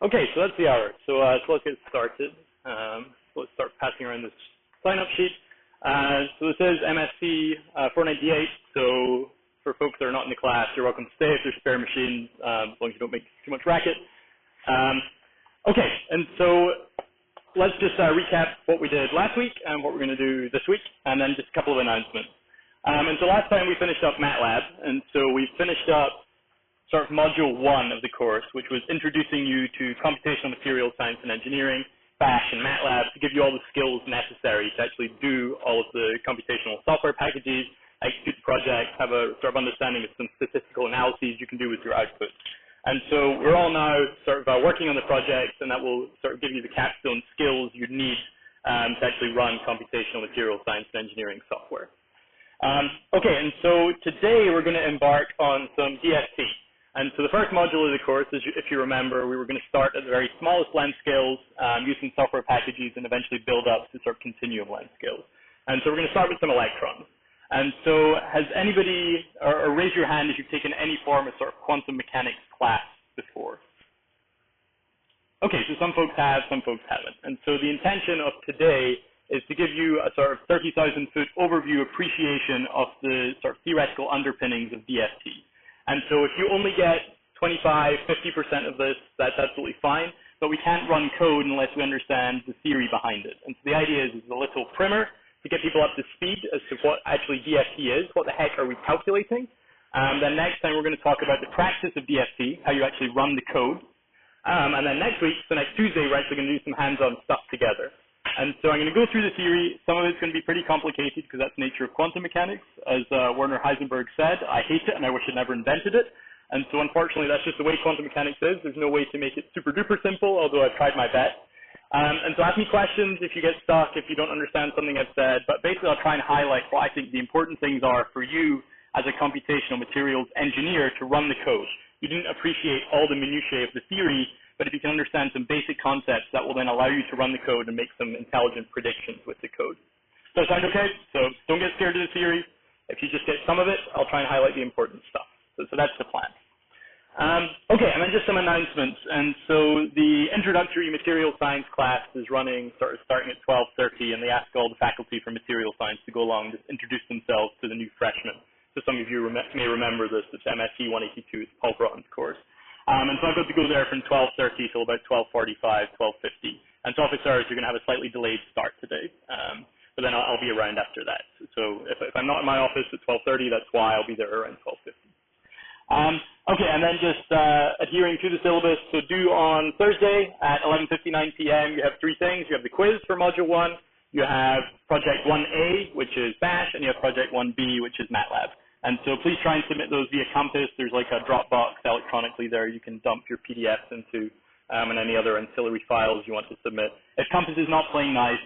Okay, so that's the hour. So let's get started. Let's start passing around this sign-up sheet. So this is MSE 498. So for folks that are not in the class, you're welcome to stay if there's spare machines, as long as you don't make too much racket. Okay, and so let's just recap what we did last week and what we're going to do this week, and then just a couple of announcements. And so last time we finished up MATLAB, and so we finished up sort of module 1 of the course, which was introducing you to computational materials science and engineering, Bash and MATLAB, to give you all the skills necessary to actually do all of the computational software packages, execute the project, have a sort of understanding of some statistical analyses you can do with your output. And so we're all now sort of working on the project, and that will sort of give you the capstone skills you'd need to actually run computational materials science and engineering software. Okay, and so today we're going to embark on some DST. And so the first module of the course, if you remember, we were going to start at the very smallest length scales, using software packages, and eventually build up to sort of continuum length scales. And so we're going to start with some electrons. And so has anybody, or raise your hand if you've taken any form of sort of quantum mechanics class before? Okay, so some folks have, some folks haven't. And so the intention of today is to give you a sort of 30,000-foot overview appreciation of the sort of theoretical underpinnings of DST. And so if you only get 25, 50% of this, that's absolutely fine, but we can't run code unless we understand the theory behind it. And so the idea is a little primer to get people up to speed as to what actually DST is, what the heck are we calculating. Then next time we're going to talk about the practice of DST, how you actually run the code. And then next week, so next Tuesday, we're actually going to do some hands-on stuff together. And so I'm going to go through the theory. Some of it's going to be pretty complicated because that's the nature of quantum mechanics. As Werner Heisenberg said, I hate it and I wish I'd never invented it. And so unfortunately, that's just the way quantum mechanics is. There's no way to make it super duper simple, although I've tried my best. And so ask me questions if you get stuck, if you don't understand something I've said. But basically, I'll try and highlight what I think the important things are for you as a computational materials engineer to run the code. You didn't appreciate all the minutiae of the theory, but if you can understand some basic concepts, that will then allow you to run the code and make some intelligent predictions with the code. Does that sound okay? So don't get scared of the theory. If you just get some of it, I'll try and highlight the important stuff. So that's the plan. Okay, and then just some announcements. And so the introductory material science class is running, starting at 12:30, and they ask all the faculty for material science to go along and just introduce themselves to the new freshmen. So some of you may remember this. It's MSE 182. It's Paul Broughton's course. And so I've got to go there from 12:30 till about 12:45, 12:50. And so office hours, you're going to have a slightly delayed start today. But then I'll be around after that. So if I'm not in my office at 12:30, that's why I'll be there around 12:50. Okay, and then just adhering to the syllabus. So due on Thursday at 11:59 p.m., you have three things. You have the quiz for Module 1. You have Project 1A, which is Bash, and you have Project 1B, which is MATLAB. And so please try and submit those via Compass. There's like a Dropbox electronically there. You can dump your PDFs into and any other ancillary files you want to submit. If Compass is not playing nice,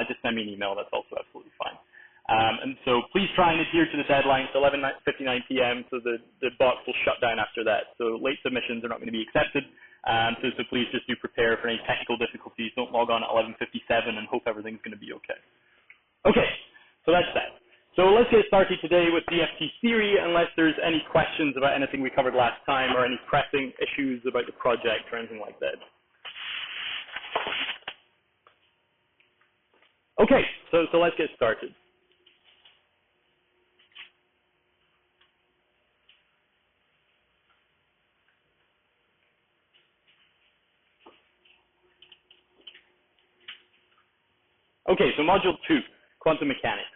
just send me an email. That's also absolutely fine. And so please try and adhere to the deadline. So 11:59 p.m. So the box will shut down after that. So late submissions are not going to be accepted. So please just do prepare for any technical difficulties. Don't log on at 11:57 and hope everything's going to be okay. Okay, so that's that. So let's get started today with DST theory, unless there's any questions about anything we covered last time or any pressing issues about the project or anything like that. Okay, so let's get started. Okay, so Module 2, quantum mechanics.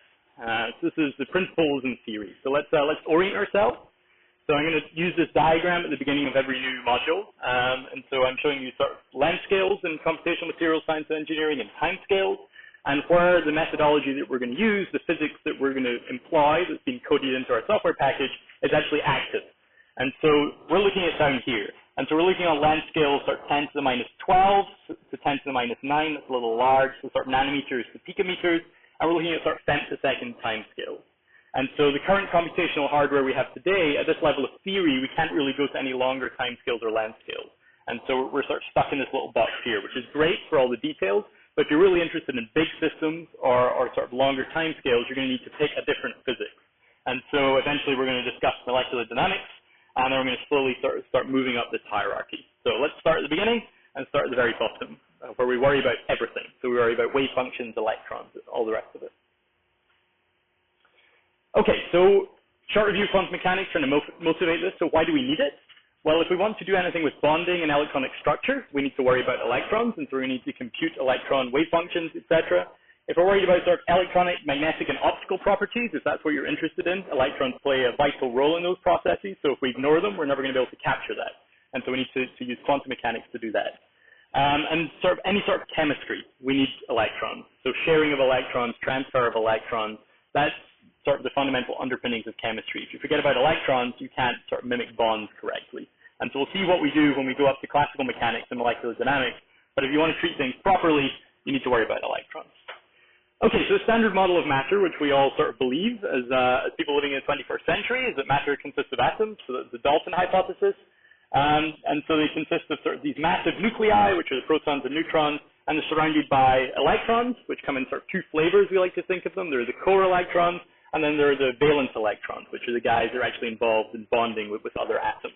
So this is the principles and theory. So let's orient ourselves. So I'm going to use this diagram at the beginning of every new module. And so I'm showing you sort of length scales in computational materials science and engineering and time scales, and where the methodology that we're going to use, the physics that we're going to employ that's being coded into our software package is actually active. And so we're looking at down here. And so we're looking on length scales sort of 10 to the minus 12 to 10 to the minus 9. That's a little large. So sort of nanometers to picometers. And we're looking at sort of femtosecond time scales. And so the current computational hardware we have today, at this level of theory, we can't really go to any longer time scales or length scales. And so we're sort of stuck in this little box here, which is great for all the details. But if you're really interested in big systems or sort of longer time scales, you're going to need to pick a different physics. And so eventually we're going to discuss molecular dynamics, and then we're going to slowly start moving up this hierarchy. So let's start at the beginning. and start at the very bottom, where we worry about everything. So we worry about wave functions, electrons, all the rest of it. Okay, so short review of quantum mechanics, trying to motivate this. So why do we need it? Well, if we want to do anything with bonding and electronic structure, we need to worry about electrons, and so we need to compute electron wave functions, etc. If we're worried about sort of electronic, magnetic, and optical properties, if that's what you're interested in, electrons play a vital role in those processes. So if we ignore them, we're never going to be able to capture that. And so we need to use quantum mechanics to do that. And sort of any sort of chemistry, we need electrons. So sharing of electrons, transfer of electrons, that's sort of the fundamental underpinnings of chemistry. If you forget about electrons, you can't sort of mimic bonds correctly. And so we'll see what we do when we go up to classical mechanics and molecular dynamics. But if you want to treat things properly, you need to worry about electrons. Okay, so the standard model of matter, which we all sort of believe as people living in the 21st century, is that matter consists of atoms, so that's the Dalton hypothesis. And so they consist of sort of these massive nuclei, which are the protons and neutrons, and they're surrounded by electrons, which come in sort of two flavors, we like to think of them. There are the core electrons, and then there are the valence electrons, which are the guys that are actually involved in bonding with other atoms.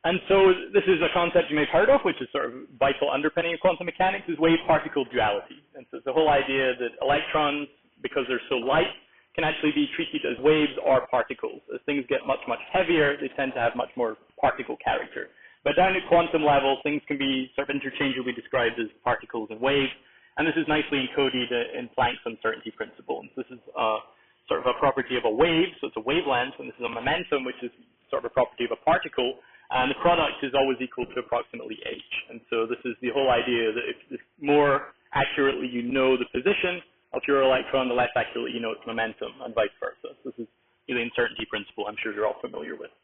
And so this is a concept you may have heard of, which is sort of vital underpinning of quantum mechanics, is wave-particle duality. And so it's the whole idea that electrons, because they're so light, can actually be treated as waves or particles. As things get much, much heavier, they tend to have much more particle character. But down at quantum level, things can be sort of interchangeably described as particles and waves. And this is nicely encoded in Planck's uncertainty principle. And this is sort of a property of a wave, so it's a wavelength, and this is a momentum, which is sort of a property of a particle. And the product is always equal to approximately h. And so this is the whole idea that if the more accurately you know the position of your electron, the less accurately you know its momentum, and vice versa. So this is the uncertainty principle I'm sure you're all familiar with.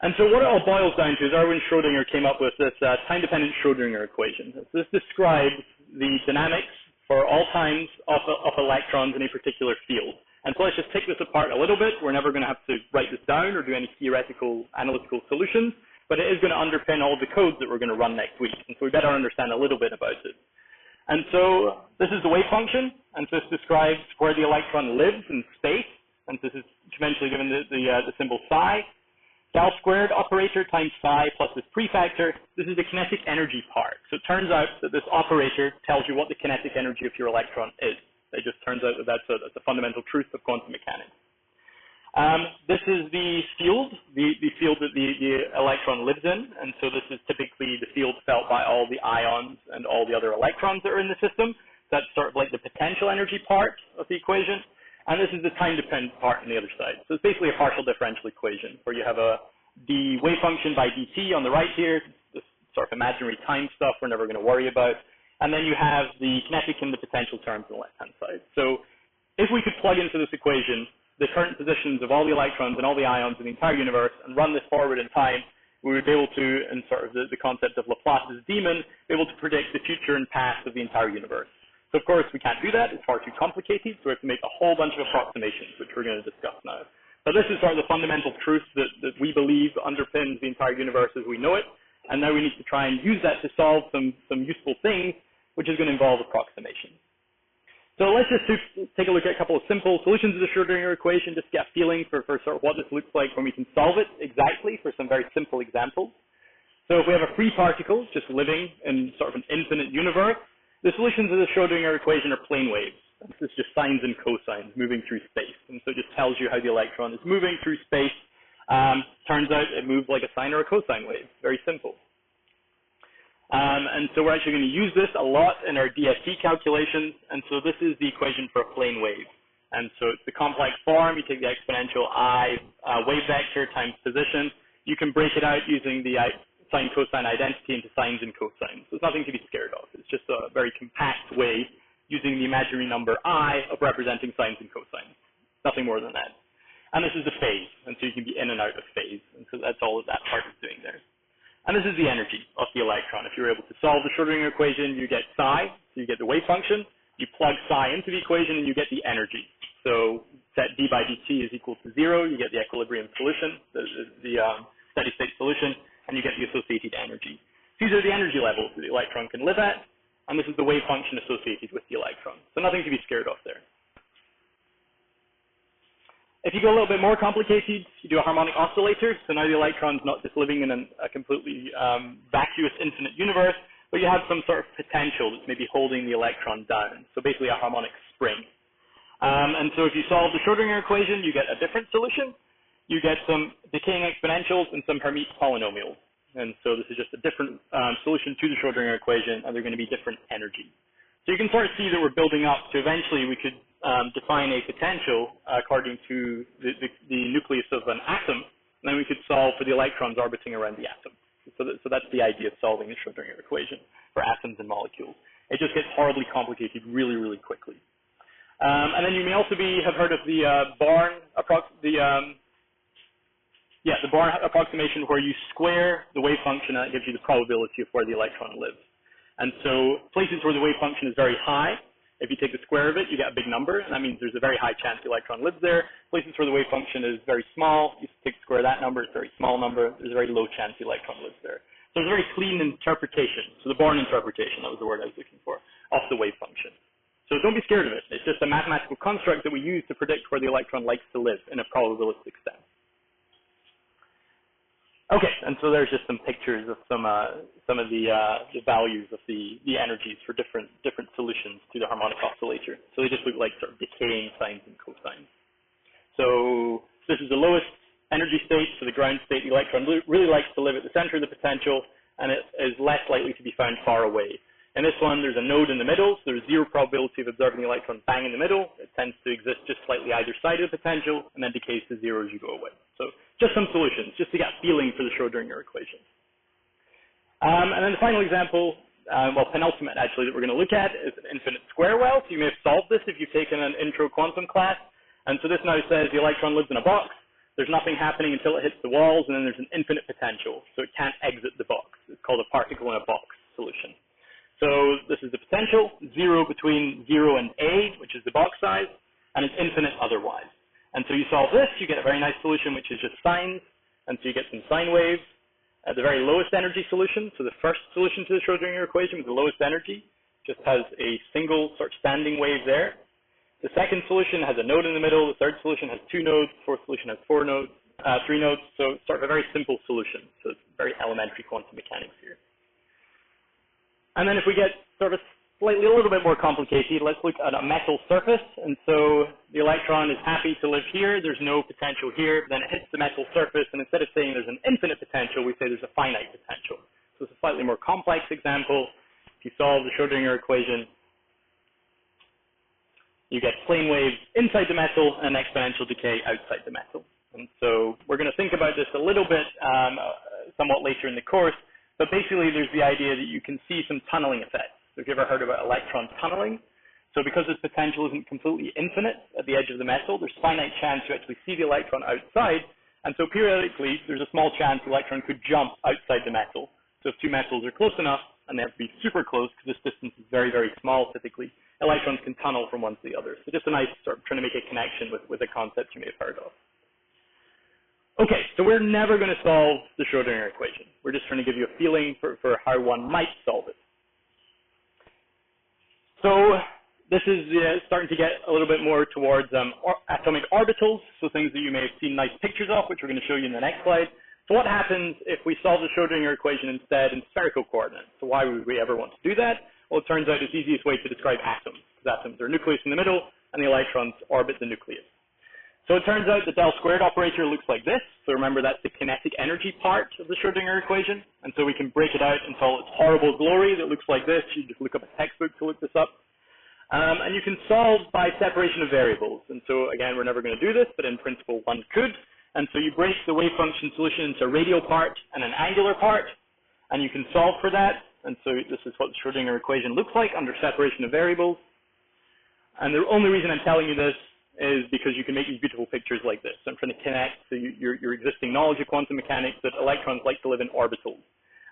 And so what it all boils down to is Erwin Schrödinger came up with this time-dependent Schrödinger equation. So this describes the dynamics for all times of electrons in a particular field. And so let's just take this apart a little bit. We're never going to have to write this down or do any theoretical analytical solutions, but it is going to underpin all the codes that we're going to run next week. And so we better understand a little bit about it. And so this is the wave function, and so this describes where the electron lives in space. And this is conventionally given the symbol psi. Del squared operator times psi plus this prefactor. This is the kinetic energy part. So it turns out that this operator tells you what the kinetic energy of your electron is. It just turns out that that's a fundamental truth of quantum mechanics. This is the field, the field that the electron lives in. And so this is typically the field felt by all the ions and all the other electrons that are in the system. That's sort of like the potential energy part of the equation. And this is the time-dependent part on the other side. So it's basically a partial differential equation where you have the wave function by dt on the right here, this sort of imaginary time stuff we're never going to worry about. And then you have the kinetic and the potential terms on the left-hand side. So if we could plug into this equation the current positions of all the electrons and all the ions in the entire universe and run this forward in time, we would be able to, in sort of the concept of Laplace's demon, be able to predict the future and past of the entire universe. So of course we can't do that, it's far too complicated, so we have to make a whole bunch of approximations, which we're going to discuss now. But this is sort of the fundamental truth that we believe underpins the entire universe as we know it, and now we need to try and use that to solve some useful things, which is going to involve approximations. So let's just take a look at a couple of simple solutions of the Schrödinger equation, just get a feeling for sort of what this looks like when we can solve it exactly for some very simple examples. So if we have a free particle just living in sort of an infinite universe, the solutions of the Schrödinger equation are plane waves. This is just sines and cosines moving through space. And so it just tells you how the electron is moving through space. Turns out it moves like a sine or a cosine wave. Very simple. And so we're actually going to use this a lot in our DFT calculations. And so this is the equation for a plane wave. And so it's the complex form. You take the exponential I wave vector times position. You can break it out using the sine-cosine identity into sines and cosines. So it's nothing to be scared of. It's just a very compact way using the imaginary number I of representing sines and cosines. Nothing more than that. And this is the phase. And so you can be in and out of phase. And so that's all that part is doing there. And this is the energy of the electron. If you're able to solve the Schrödinger equation, you get psi, so you get the wave function. You plug psi into the equation, and you get the energy. So set d by dt is equal to 0. You get the equilibrium solution, the steady-state solution, and you get the associated energy. These are the energy levels that the electron can live at, and this is the wave function associated with the electron. So nothing to be scared of there. If you go a little bit more complicated, you do a harmonic oscillator. So now the electron's not just living in a completely vacuous infinite universe, but you have some sort of potential that's maybe holding the electron down. So basically a harmonic spring. And so if you solve the Schrodinger equation, you get a different solution. You get some decaying exponentials and some Hermite polynomials. And so this is just a different solution to the Schrodinger equation, and they're going to be different energy. So you can sort of see that we're building up to eventually we could define a potential according to the nucleus of an atom, and then we could solve for the electrons orbiting around the atom. So that's the idea of solving the Schrodinger equation for atoms and molecules. It just gets horribly complicated really, really quickly. And then you may also have heard of the Born approximation, where you square the wave function and that gives you the probability of where the electron lives. And so places where the wave function is very high, if you take the square of it, you get a big number, and that means there's a very high chance the electron lives there. Places where the wave function is very small, you take the square of that number, it's a very small number, there's a very low chance the electron lives there. So there's a very clean interpretation, so the Born interpretation, that was the word I was looking for, of the wave function. So don't be scared of it. It's just a mathematical construct that we use to predict where the electron likes to live in a probabilistic sense. Okay, and so there's just some pictures of some of the values of the energies for different solutions to the harmonic oscillator. So they just look like sort of decaying sines and cosines. So this is the lowest energy state, so the ground state. The electron really likes to live at the center of the potential, and it is less likely to be found far away. In this one, there's a node in the middle, so there's zero probability of observing the electron bang in the middle. It tends to exist just slightly either side of the potential, and then decays to zero as you go away. So just some solutions, just to get a feeling for the Schrodinger equation. And then the final example, well, penultimate actually, that we're going to look at is an infinite square well. So you may have solved this if you've taken an intro quantum class. And so this now says the electron lives in a box. There's nothing happening until it hits the walls, and then there's an infinite potential. So it can't exit the box. It's called a particle in a box solution. So this is the potential, 0 between 0 and A, which is the box size, and it's infinite otherwise. And so you solve this, you get a very nice solution, which is just sines, and so you get some sine waves. The very lowest energy solution, so the first solution to the Schrodinger equation with the lowest energy, just has a single sort of standing wave there. The second solution has a node in the middle, the third solution has 2 nodes, the fourth solution has 3 nodes, so it's sort of a very simple solution. So it's very elementary quantum mechanics here. And then if we get sort of a little bit more complicated, let's look at a metal surface. And so the electron is happy to live here. There's no potential here. Then it hits the metal surface, and instead of saying there's an infinite potential, we say there's a finite potential. So it's a slightly more complex example. If you solve the Schrodinger equation, you get plane waves inside the metal and exponential decay outside the metal. And so we're going to think about this a little bit somewhat later in the course. But basically, there's the idea that you can see some tunneling effects. So have you ever heard about electron tunneling? So because this potential isn't completely infinite at the edge of the metal, there's finite chance you actually see the electron outside. And so periodically, there's a small chance the electron could jump outside the metal. So if two metals are close enough, and they have to be super close because this distance is very, very small typically, electrons can tunnel from one to the other. So just a nice sort of trying to make a connection with a concept you may have heard of. Okay, so we're never going to solve the Schrodinger equation. We're just trying to give you a feeling for how one might solve it. So this is starting to get a little bit more towards atomic orbitals, so things that you may have seen nice pictures of, which we're going to show you in the next slide. So what happens if we solve the Schrodinger equation instead in spherical coordinates? So why would we ever want to do that? Well, it turns out it's the easiest way to describe atoms, because atoms are a nucleus in the middle, and the electrons orbit the nucleus. So it turns out the del squared operator looks like this. So remember, that's the kinetic energy part of the Schrodinger equation. And so we can break it out into all its horrible glory that looks like this. You just look up a textbook to look this up. And you can solve by separation of variables. And so again, we're never going to do this, but in principle, one could. And so you break the wave function solution into a radial part and an angular part, and you can solve for that. And so this is what the Schrodinger equation looks like under separation of variables. And the only reason I'm telling you this is because you can make these beautiful pictures like this. So I'm trying to connect to your existing knowledge of quantum mechanics that electrons like to live in orbitals.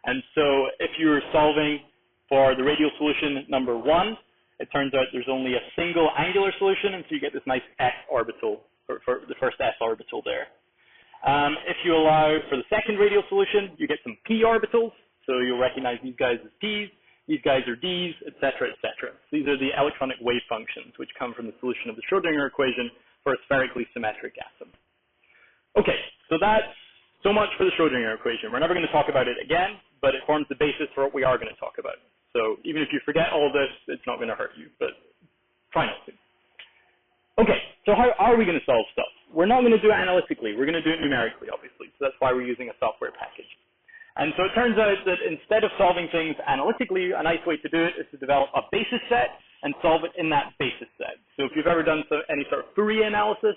And so if you're solving for the radial solution number 1, it turns out there's only a single angular solution, and so you get this nice s orbital, for the first s orbital there. If you allow for the second radial solution, you get some p orbitals, so you'll recognize these guys as p's. These guys are Ds, etc., etc. These are the electronic wave functions which come from the solution of the Schrodinger equation for a spherically symmetric atom. Okay, so that's so much for the Schrodinger equation. We're never going to talk about it again, but it forms the basis for what we are going to talk about. So even if you forget all this, it's not going to hurt you, but try not to. Okay, so how are we going to solve stuff? We're not going to do it analytically. We're going to do it numerically, obviously. So that's why we're using a software package. And so it turns out that instead of solving things analytically, a nice way to do it is to develop a basis set and solve it in that basis set. So if you've ever done any sort of Fourier analysis,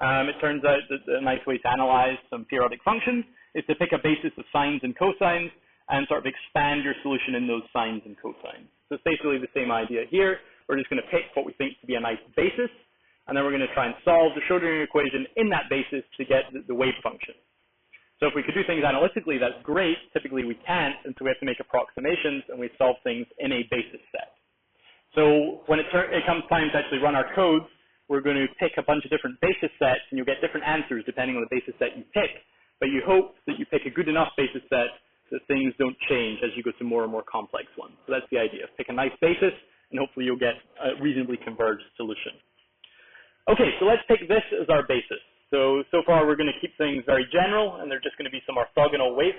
it turns out that a nice way to analyze some periodic functions is to pick a basis of sines and cosines and sort of expand your solution in those sines and cosines. So it's basically the same idea here. We're just going to pick what we think to be a nice basis, and then we're going to try and solve the Schrodinger equation in that basis to get the wave function. So if we could do things analytically, that's great. Typically we can't, and so we have to make approximations, and we solve things in a basis set. So when it comes time to actually run our codes, we're going to pick a bunch of different basis sets, and you'll get different answers depending on the basis set you pick. But you hope that you pick a good enough basis set that things don't change as you go to more and more complex ones. So that's the idea. Pick a nice basis, and hopefully you'll get a reasonably converged solution. Okay, so let's take this as our basis. So far we're going to keep things very general, and they're just going to be some orthogonal wave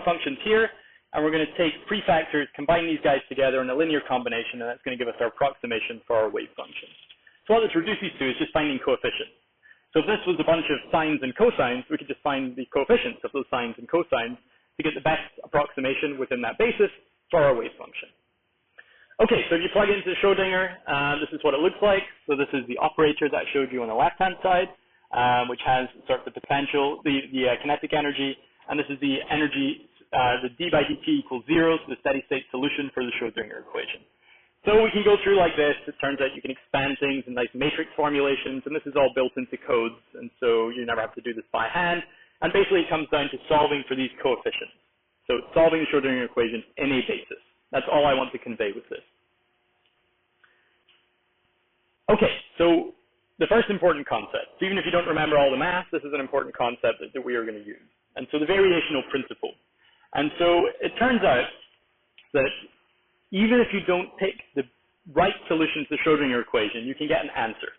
functions here. And we're going to take prefactors, combine these guys together in a linear combination, and that's going to give us our approximation for our wave function. So what this reduces to is just finding coefficients. So if this was a bunch of sines and cosines, we could just find the coefficients of those sines and cosines to get the best approximation within that basis for our wave function. Okay, so if you plug into Schrodinger, this is what it looks like. So this is the operator that I showed you on the left-hand side, which has sort of the potential, the kinetic energy, and this is the energy, the d by dt equals 0, so the steady-state solution for the Schrodinger equation. So we can go through like this. It turns out you can expand things in nice matrix formulations, and this is all built into codes, and so you never have to do this by hand. And basically it comes down to solving for these coefficients. So solving the Schrodinger equation in a basis. That's all I want to convey with this. Okay, so the first important concept. So even if you don't remember all the math, this is an important concept that we are going to use. And so the variational principle. And so it turns out that even if you don't pick the right solution to the Schrodinger equation, you can get an answer.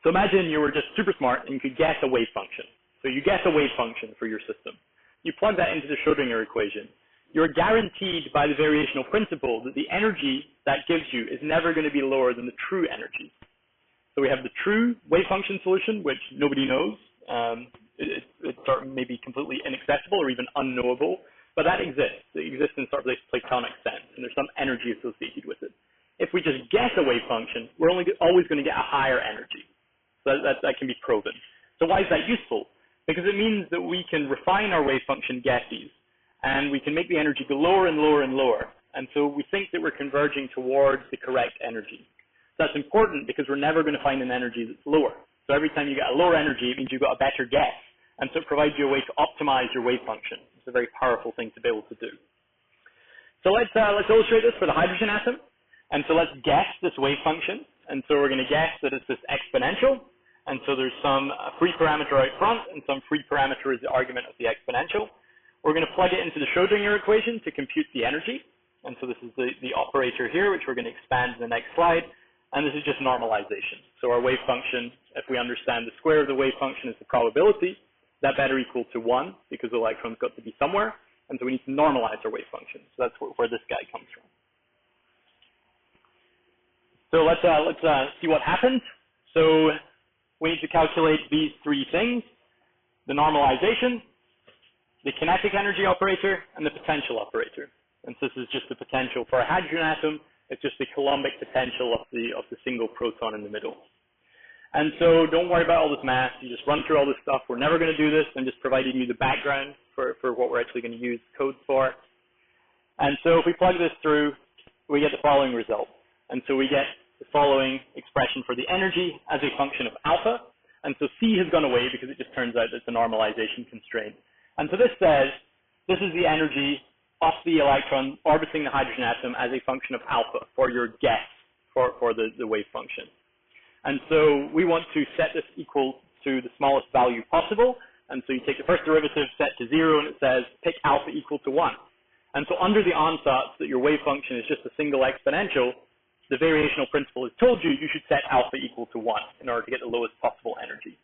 So imagine you were just super smart and you could guess a wave function. So you guess a wave function for your system. You plug that into the Schrodinger equation. You're guaranteed by the variational principle that the energy that gives you is never going to be lower than the true energy. So we have the true wave function solution, which nobody knows. It's sort of maybe completely inaccessible or even unknowable, but that exists. It exists in sort of this Platonic sense, and there's some energy associated with it. If we just guess a wave function, we're always going to get a higher energy. So that can be proven. So why is that useful? Because it means that we can refine our wave function guesses, and we can make the energy go lower and lower and lower. And so we think that we're converging towards the correct energy. So that's important because we're never going to find an energy that's lower. So every time you get a lower energy, it means you've got a better guess. And so it provides you a way to optimize your wave function. It's a very powerful thing to be able to do. So let's illustrate this for the hydrogen atom. And so let's guess this wave function. And so we're going to guess that it's this exponential. And so there's some free parameter out front, and some free parameter is the argument of the exponential. We're going to plug it into the Schrodinger equation to compute the energy. And so this is the operator here, which we're going to expand in the next slide. And this is just normalization. So our wave function, if we understand the square of the wave function is the probability, that better equal to 1 because the electron's got to be somewhere. And so we need to normalize our wave function. So that's where this guy comes from. So let's see what happens. So we need to calculate these three things: the normalization, the kinetic energy operator, and the potential operator. And so this is just the potential for a hydrogen atom. It's just the coulombic potential of the single proton in the middle. And so don't worry about all this math. You just run through all this stuff. We're never going to do this. I'm just providing you the background for what we're actually going to use code for. And so if we plug this through, we get the following result. And so we get the following expression for the energy as a function of alpha. And so C has gone away because it just turns out that it's a normalization constraint. And so this says this is the energy of the electron orbiting the hydrogen atom as a function of alpha for your guess for the wave function. And so we want to set this equal to the smallest value possible. And so you take the first derivative set to 0, and it says pick alpha equal to 1. And so under the ansatz that your wave function is just a single exponential, the variational principle has told you, you should set alpha equal to 1 in order to get the lowest possible energy.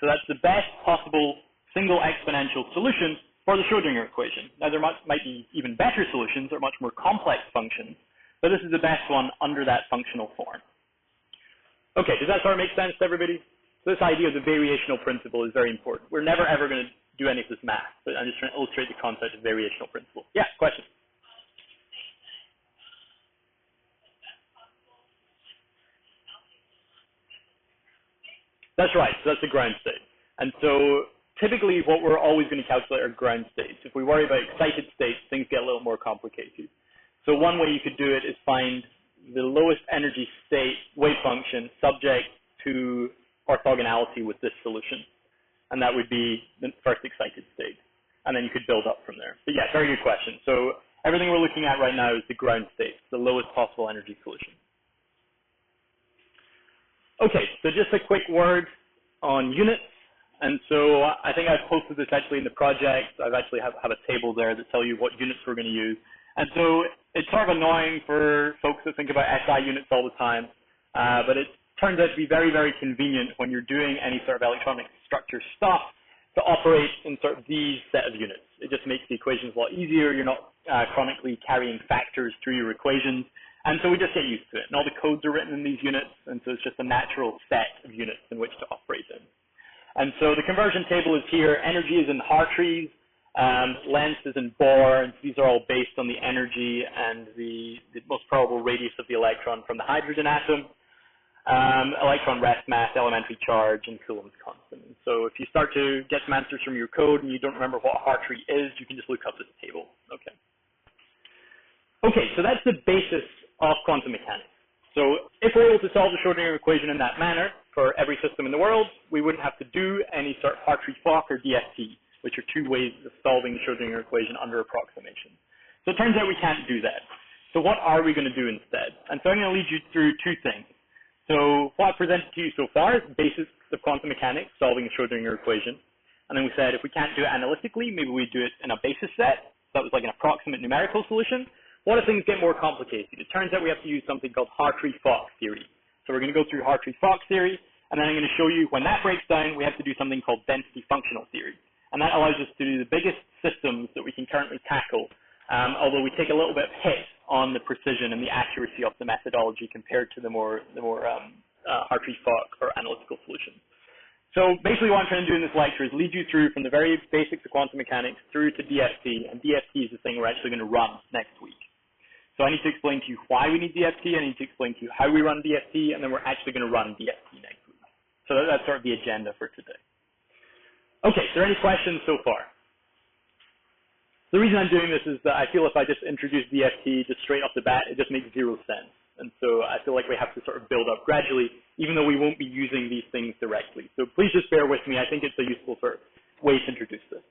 So that's the best possible single exponential solution for the Schrodinger equation. Now, there might be even better solutions or much more complex functions, but this is the best one under that functional form. Okay, does that sort of make sense to everybody? So this idea of the variational principle is very important. We're never ever going to do any of this math, but I'm just trying to illustrate the concept of variational principle. Yeah, question? That's right, so that's the ground state. And so typically what we're always going to calculate are ground states. If we worry about excited states, things get a little more complicated. So one way you could do it is find the lowest energy state wave function subject to orthogonality with this solution. And that would be the first excited state. And then you could build up from there. But yeah, very good question. So everything we're looking at right now is the ground state, the lowest possible energy solution. Okay, so just a quick word on units. And so I think I've posted this actually in the project. I've actually have a table there that tell you what units we're going to use. And so it's sort of annoying for folks that think about SI units all the time, but it turns out to be very, very convenient when you're doing any sort of electronic structure stuff to operate in sort of these set of units. It just makes the equations a lot easier. You're not chronically carrying factors through your equations. And so we just get used to it. And all the codes are written in these units, and so it's just a natural set of units in which to operate in. And so the conversion table is here. Energy is in Hartrees, length is in Bohr, and these are all based on the energy and the most probable radius of the electron from the hydrogen atom, electron rest mass, elementary charge, and Coulomb's constant. And so if you start to get some answers from your code and you don't remember what Hartree is, you can just look up this table. Okay, so that's the basis of quantum mechanics. So if we're able to solve the Schrodinger equation in that manner for every system in the world, we wouldn't have to do any sort of Hartree-Fock or DFT, which are two ways of solving the Schrodinger equation under approximation. So it turns out we can't do that. So what are we going to do instead? And so I'm going to lead you through two things. So what I've presented to you so far is the basics of quantum mechanics, solving the Schrodinger equation. And then we said if we can't do it analytically, maybe we do it in a basis set. So that was like an approximate numerical solution. What if things get more complicated? It turns out we have to use something called Hartree-Fock theory. So we're going to go through Hartree-Fock theory, and then I'm going to show you when that breaks down, we have to do something called density functional theory. And that allows us to do the biggest systems that we can currently tackle, although we take a little bit of hit on the precision and the accuracy of the methodology compared to the more Hartree-Fock or analytical solutions. So basically what I'm trying to do in this lecture is lead you through from the very basics of quantum mechanics through to DFT, and DFT is the thing we're actually going to run next week. So I need to explain to you why we need DFT, I need to explain to you how we run DFT, and then we're actually going to run DFT next week. So that's sort of the agenda for today. Okay, so are there any questions so far? The reason I'm doing this is that I feel if I just introduce DFT just straight off the bat, it just makes zero sense. And so I feel like we have to sort of build up gradually, even though we won't be using these things directly. So please just bear with me. I think it's a useful sort of way to introduce this.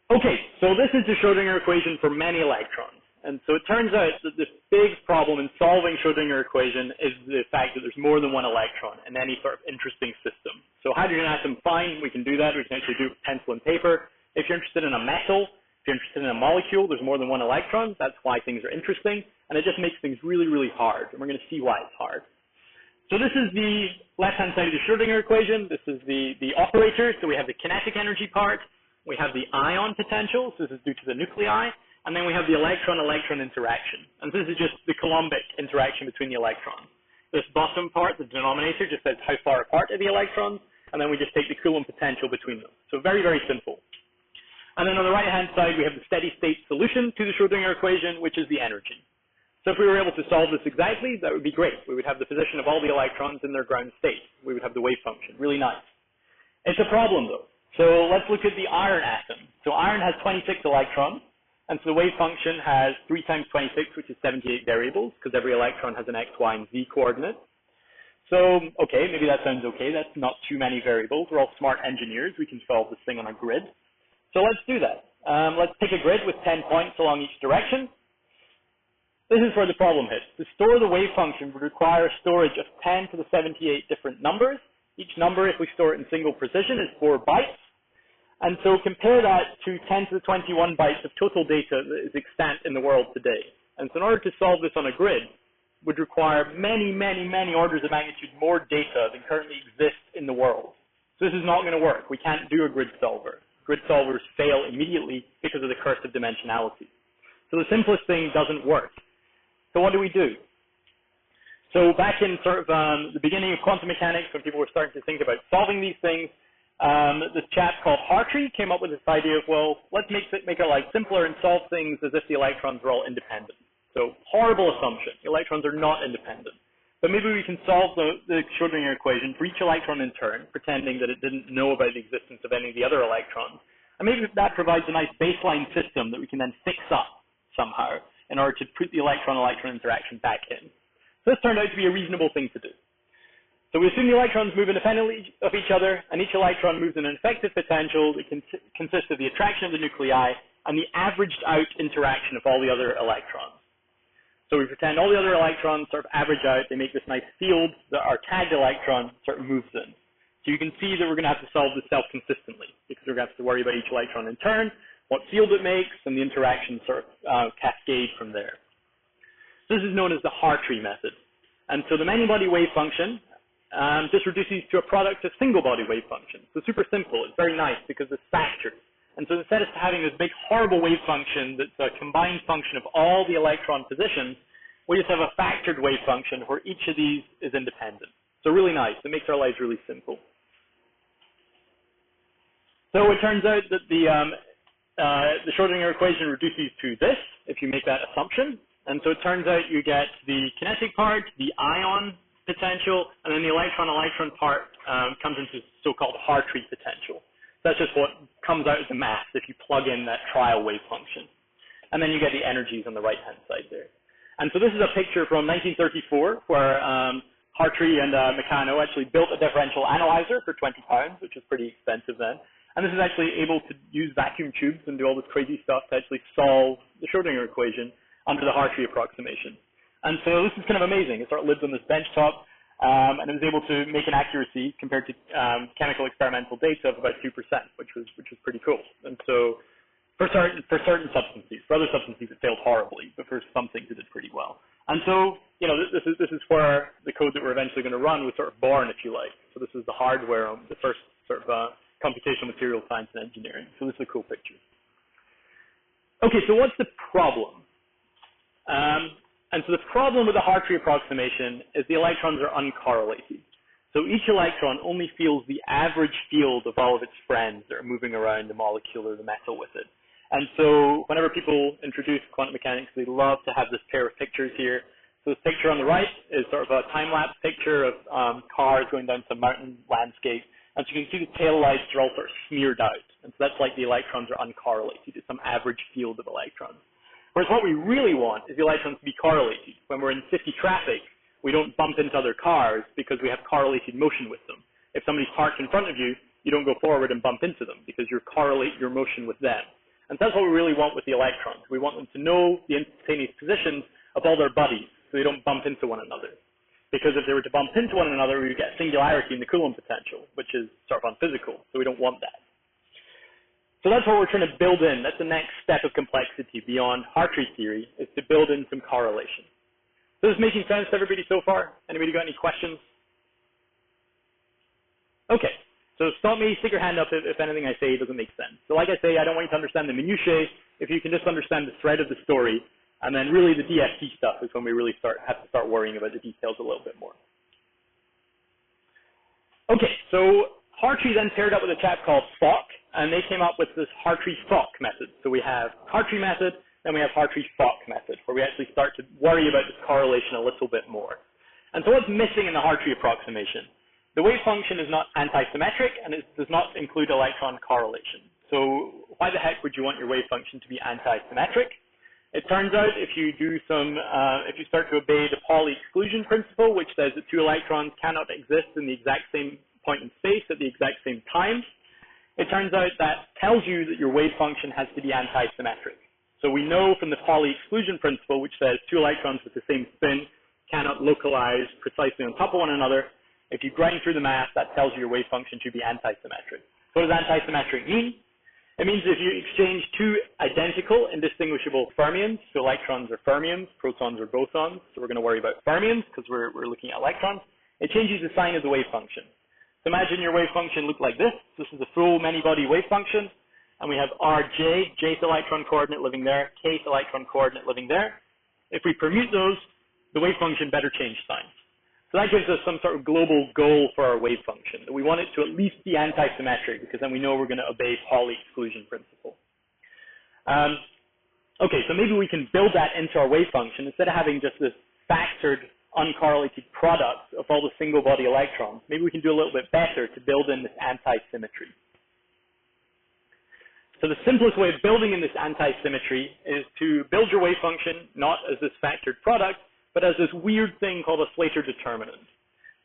Okay, so this is the Schrodinger equation for many electrons. And so it turns out that this big problem in solving Schrodinger equation is the fact that there's more than one electron in any sort of interesting system. So hydrogen atom, fine, we can do that. We can actually do it with pencil and paper. If you're interested in a metal, if you're interested in a molecule, there's more than one electron. That's why things are interesting. And it just makes things really, really hard. And we're going to see why it's hard. So this is the left-hand side of the Schrodinger equation. This is the operator. So we have the kinetic energy part. We have the ion potential. So this is due to the nuclei. And then we have the electron-electron interaction. And this is just the Coulombic interaction between the electrons. This bottom part, the denominator, just says how far apart are the electrons, and then we just take the Coulomb potential between them. So very, very simple. And then on the right-hand side, we have the steady-state solution to the Schrodinger equation, which is the energy. So if we were able to solve this exactly, that would be great. We would have the position of all the electrons in their ground state. We would have the wave function. Really nice. It's a problem, though. So let's look at the iron atom. So iron has 26 electrons. And so the wave function has 3 times 26, which is 78 variables, because every electron has an x, y, and z coordinate. So, okay, maybe that sounds okay. That's not too many variables. We're all smart engineers. We can solve this thing on a grid. So let's do that. Let's pick a grid with 10 points along each direction. This is where the problem hits. To store the wave function would require storage of 10 to the 78 different numbers. Each number, if we store it in single precision, is 4 bytes. And so compare that to 10 to the 21 bytes of total data that is extant in the world today. And so in order to solve this on a grid, would require many, many, many orders of magnitude more data than currently exists in the world. So this is not going to work. We can't do a grid solver. Grid solvers fail immediately because of the curse of dimensionality. So the simplest thing doesn't work. So what do we do? So back in sort of the beginning of quantum mechanics, when people were starting to think about solving these things, this chap called Hartree came up with this idea of, well, let's make our life simpler and solve things as if the electrons were all independent. So horrible assumption. The electrons are not independent. But maybe we can solve the Schrodinger equation for each electron in turn, pretending that it didn't know about the existence of any of the other electrons. And maybe that provides a nice baseline system that we can then fix up somehow in order to put the electron-electron interaction back in. So this turned out to be a reasonable thing to do. So we assume the electrons move independently of each other, and each electron moves in an effective potential that consists of the attraction of the nuclei and the averaged out interaction of all the other electrons. So we pretend all the other electrons sort of average out, they make this nice field that our tagged electron sort of moves in. So you can see that we're going to have to solve this self-consistently, because we're going to have to worry about each electron in turn, what field it makes, and the interaction sort of cascade from there. So this is known as the Hartree method. And so the many-body wave function just reduces to a product of single-body wave functions. So super simple. It's very nice because it's factored. And so instead of having this big horrible wave function that's a combined function of all the electron positions, we just have a factored wave function where each of these is independent. So really nice. It makes our lives really simple. So it turns out that the Schrodinger equation reduces to this if you make that assumption. And so it turns out you get the kinetic part, the ion potential, and then the electron-electron part comes into so-called Hartree potential. That's just what comes out as the mass if you plug in that trial wave function. And then you get the energies on the right-hand side there. And so this is a picture from 1934 where Hartree and Meccano actually built a differential analyzer for £20, which was pretty expensive then. And this is actually able to use vacuum tubes and do all this crazy stuff to actually solve the Schrodinger equation under the Hartree approximation. And so this is kind of amazing. It sort of lived on this benchtop, and it was able to make an accuracy compared to chemical experimental data of about 2%, which was pretty cool. And so for certain substances, for other substances it failed horribly, but for some things it did pretty well. And so, you know, this is where the code that we're eventually going to run was sort of born, if you like. So this is the hardware on the first sort of computational material science and engineering. So this is a cool picture. Okay, so what's the problem? And so the problem with the Hartree approximation is the electrons are uncorrelated. So each electron only feels the average field of all of its friends that are moving around the molecule or the metal with it. And so whenever people introduce quantum mechanics, they love to have this pair of pictures here. So this picture on the right is sort of a time-lapse picture of cars going down some mountain landscape. And so you can see the tail lights are all sort of smeared out. And so that's like the electrons are uncorrelated. It's some average field of electrons. Whereas what we really want is the electrons to be correlated. When we're in city traffic, we don't bump into other cars because we have correlated motion with them. If somebody's parked in front of you, you don't go forward and bump into them because you correlate your motion with them. And that's what we really want with the electrons. We want them to know the instantaneous positions of all their buddies so they don't bump into one another. Because if they were to bump into one another, we would get singularity in the Coulomb potential, which is sort of unphysical, so we don't want that. So that's what we're trying to build in. That's the next step of complexity beyond Hartree theory, is to build in some correlation. So this is making sense to everybody so far? Anybody got any questions? Okay, so stop me, stick your hand up if anything I say doesn't make sense. So like I say, I don't want you to understand the minutiae. If you can just understand the thread of the story, and then really the DFT stuff is when we really have to start worrying about the details a little bit more. Okay, so Hartree then paired up with a chap called Fock, and they came up with this Hartree-Fock method. So we have Hartree method, then we have Hartree-Fock method, where we actually start to worry about this correlation a little bit more. And so what's missing in the Hartree approximation? The wave function is not anti-symmetric, and it does not include electron correlation. So why the heck would you want your wave function to be anti-symmetric? It turns out if you start to obey the Pauli exclusion principle, which says that two electrons cannot exist in the exact same point in space at the exact same time, it turns out that tells you that your wave function has to be anti-symmetric. So we know from the Pauli exclusion principle, which says two electrons with the same spin cannot localize precisely on top of one another. If you grind through the math, that tells you your wave function should be anti-symmetric. So what does anti-symmetric mean? It means if you exchange two identical, indistinguishable fermions, so electrons are fermions, protons are bosons, so we're going to worry about fermions because we're looking at electrons, it changes the sign of the wave function. So imagine your wave function looked like this. This is a full many-body wave function, and we have Rj, jth electron coordinate living there, kth electron coordinate living there. If we permute those, the wave function better change sign. So that gives us some sort of global goal for our wave function, that we want it to at least be anti-symmetric, because then we know we're going to obey Pauli exclusion principle. Okay, so maybe we can build that into our wave function. Instead of having just this factored, uncorrelated product of all the single body electrons, maybe we can do a little bit better to build in this anti-symmetry. So the simplest way of building in this anti-symmetry is to build your wave function not as this factored product, but as this weird thing called a Slater determinant.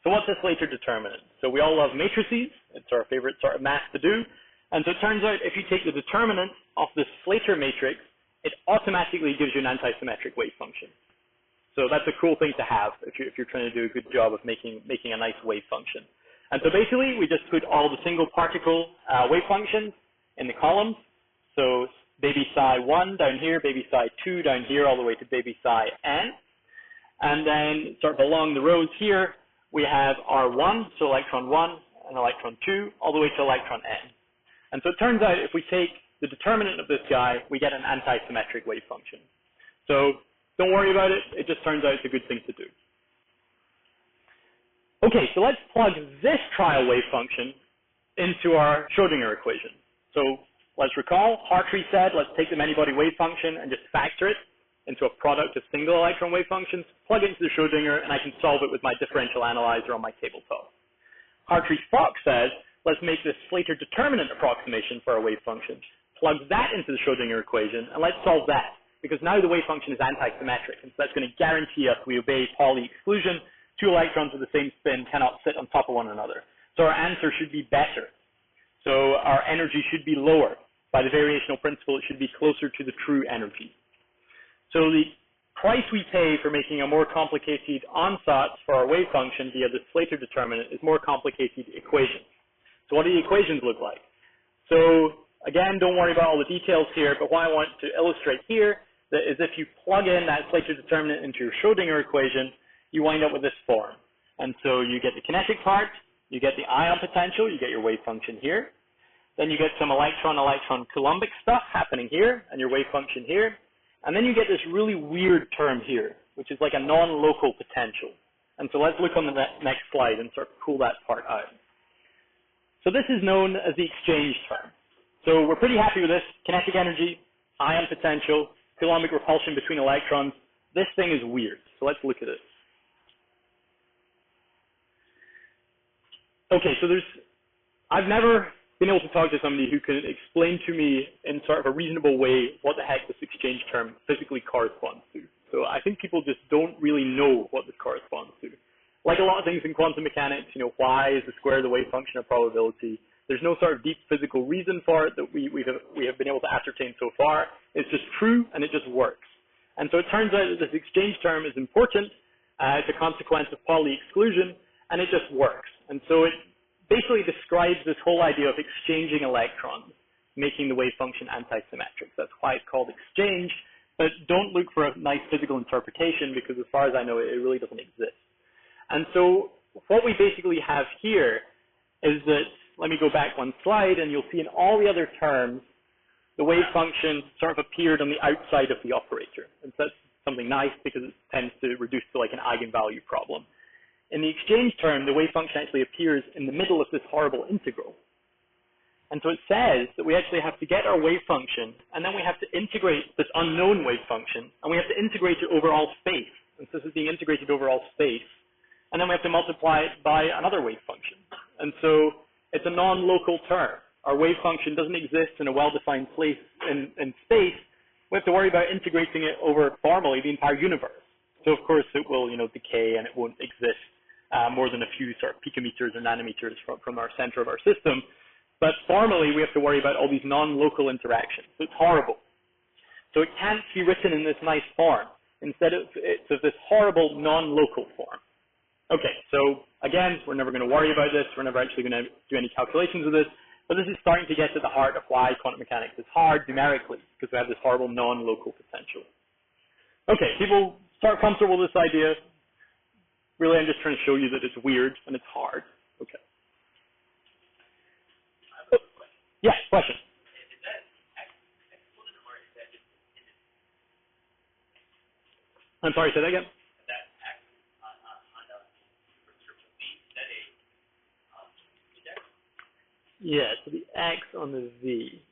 So what's a Slater determinant? So we all love matrices. It's our favorite sort of math to do. And so it turns out if you take the determinant of this Slater matrix, it automatically gives you an anti-symmetric wave function. So that's a cool thing to have if you're trying to do a good job of making a nice wave function. And so basically, we just put all the single particle wave functions in the columns. So baby psi 1 down here, baby psi 2 down here, all the way to baby psi n. And then sort of along the rows here, we have R1, so electron 1, and electron 2, all the way to electron n. And so it turns out if we take the determinant of this guy, we get an anti-symmetric wave function. So don't worry about it. It just turns out it's a good thing to do. Okay, so let's plug this trial wave function into our Schrodinger equation. So let's recall, Hartree said, let's take the many-body wave function and just factor it into a product of single electron wave functions, plug it into the Schrodinger, and I can solve it with my differential analyzer on my tabletop. Hartree-Fock says, let's make this Slater determinant approximation for our wave function, plug that into the Schrodinger equation, and let's solve that, because now the wave function is anti-symmetric, and so that's going to guarantee us we obey Pauli exclusion. Two electrons with the same spin cannot sit on top of one another. So our answer should be better. So our energy should be lower. By the variational principle, it should be closer to the true energy. So the price we pay for making a more complicated ansatz for our wave function via the Slater determinant is more complicated equations. So what do the equations look like? So again, don't worry about all the details here, but what I want to illustrate here is if you plug in that Slater determinant into your Schrodinger equation, you wind up with this form. And so you get the kinetic part, you get the ion potential, you get your wave function here. Then you get some electron-electron Coulombic stuff happening here, and your wave function here. And then you get this really weird term here, which is like a non-local potential. And so let's look on the next slide and sort of pull that part out. So this is known as the exchange term. So we're pretty happy with this. Kinetic energy, ion potential, Coulombic repulsion between electrons. This thing is weird. So let's look at it. Okay, so I've never been able to talk to somebody who can explain to me in sort of a reasonable way what the heck this exchange term physically corresponds to. So I think people just don't really know what this corresponds to. Like a lot of things in quantum mechanics, why is the square of the wave function of probability? There's no sort of deep physical reason for it that we have been able to ascertain so far. It's just true, and it just works. And so it turns out that this exchange term is important. It's a consequence of Pauli exclusion, and it just works. And so it basically describes this whole idea of exchanging electrons, making the wave function anti-symmetric. That's why it's called exchange, but don't look for a nice physical interpretation because as far as I know, it really doesn't exist. And so what we basically have here is that, let me go back one slide, and you'll see in all the other terms, the wave function sort of appeared on the outside of the operator. And so that's something nice because it tends to reduce to like an eigenvalue problem. In the exchange term, the wave function actually appears in the middle of this horrible integral. And so it says that we actually have to get our wave function, and then we have to integrate this unknown wave function, and we have to integrate it over all space. And so this is being integrated over all space. And then we have to multiply it by another wave function. And so it's a non-local term. Our wave function doesn't exist in a well-defined place in space. We have to worry about integrating it over formally the entire universe. So of course it will, decay and it won't exist more than a few sort of picometers or nanometers from our center of our system. But formally, we have to worry about all these non-local interactions. So it's horrible. So it can't be written in this nice form. Instead, it's of this horrible non-local form. Okay, so again, we're never going to worry about this. We're never actually going to do any calculations of this. But this is starting to get to the heart of why quantum mechanics is hard numerically, because we have this horrible non-local potential. Okay, people start comfortable with this idea. Really, I'm just trying to show you that it's weird and it's hard. Okay. Oh, yeah, question. I'm sorry, say that again? Yeah, so the X on the V.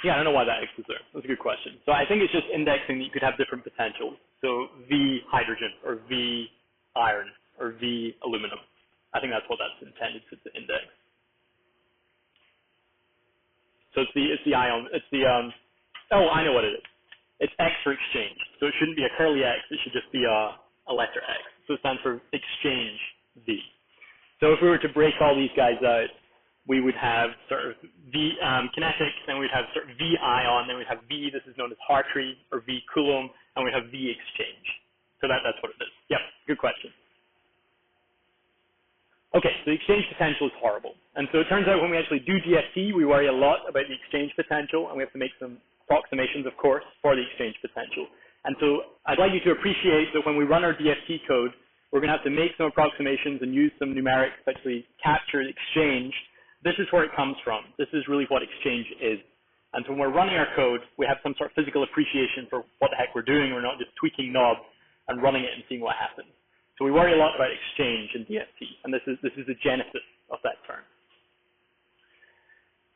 Yeah, I don't know why that X is there. That's a good question. So I think it's just indexing that you could have different potentials. So V hydrogen, or V iron, or V aluminum. I think that's what that's intended to index. So it's the ion, oh, I know what it is. It's X for exchange. So it shouldn't be a curly X, it should just be a letter X. So it stands for exchange V. So if we were to break all these guys out, we would have sort of V kinetic, then we'd have sort of V ion, then we'd have V, this is known as Hartree, or V Coulomb, and we'd have V exchange. So that's what it is. Yep, good question. Okay, so the exchange potential is horrible. And so it turns out when we actually do DFT, we worry a lot about the exchange potential, and we have to make some approximations, of course, for the exchange potential. And so I'd like you to appreciate that when we run our DFT code, we're going to have to make some approximations and use some numerics to actually capture the exchange. This is where it comes from. This is really what exchange is. And so when we're running our code, we have some sort of physical appreciation for what the heck we're doing. We're not just tweaking knobs and running it and seeing what happens. So we worry a lot about exchange in DFT, and this is the genesis of that term.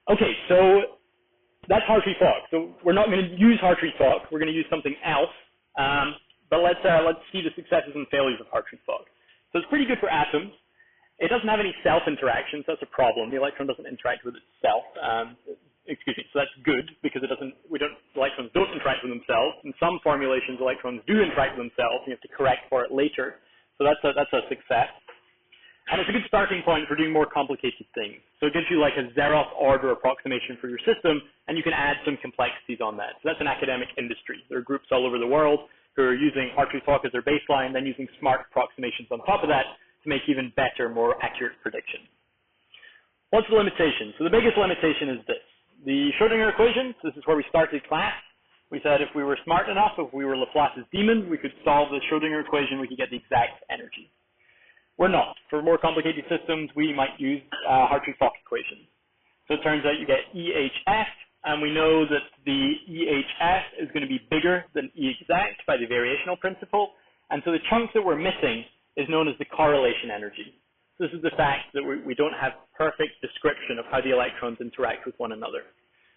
Okay, so that's Hartree-Fock. So we're not going to use Hartree-Fock. We're going to use something else. But let's see the successes and failures of Hartree-Fock. So it's pretty good for atoms. It doesn't have any self-interactions. That's a problem. The electron doesn't interact with itself. Excuse me. So that's good because electrons don't interact with themselves. In some formulations, electrons do interact with themselves. And you have to correct for it later. So that's a success. And it's a good starting point for doing more complicated things. So it gives you like a zeroth order approximation for your system, and you can add some complexities on that. So that's an academic industry. There are groups all over the world who are using Hartree-Fock as their baseline, then using smart approximations on top of that to make even better, more accurate predictions. What's the limitation? So the biggest limitation is this. The Schrodinger equation, this is where we started class. We said if we were smart enough, if we were Laplace's demon, we could solve the Schrodinger equation, we could get the exact energy. We're not. For more complicated systems, we might use Hartree-Fock equations. So it turns out you get EHF, and we know that the EHF is going to be bigger than E exact by the variational principle, and so the chunk that we're missing is known as the correlation energy. So this is the fact that we don't have perfect description of how the electrons interact with one another.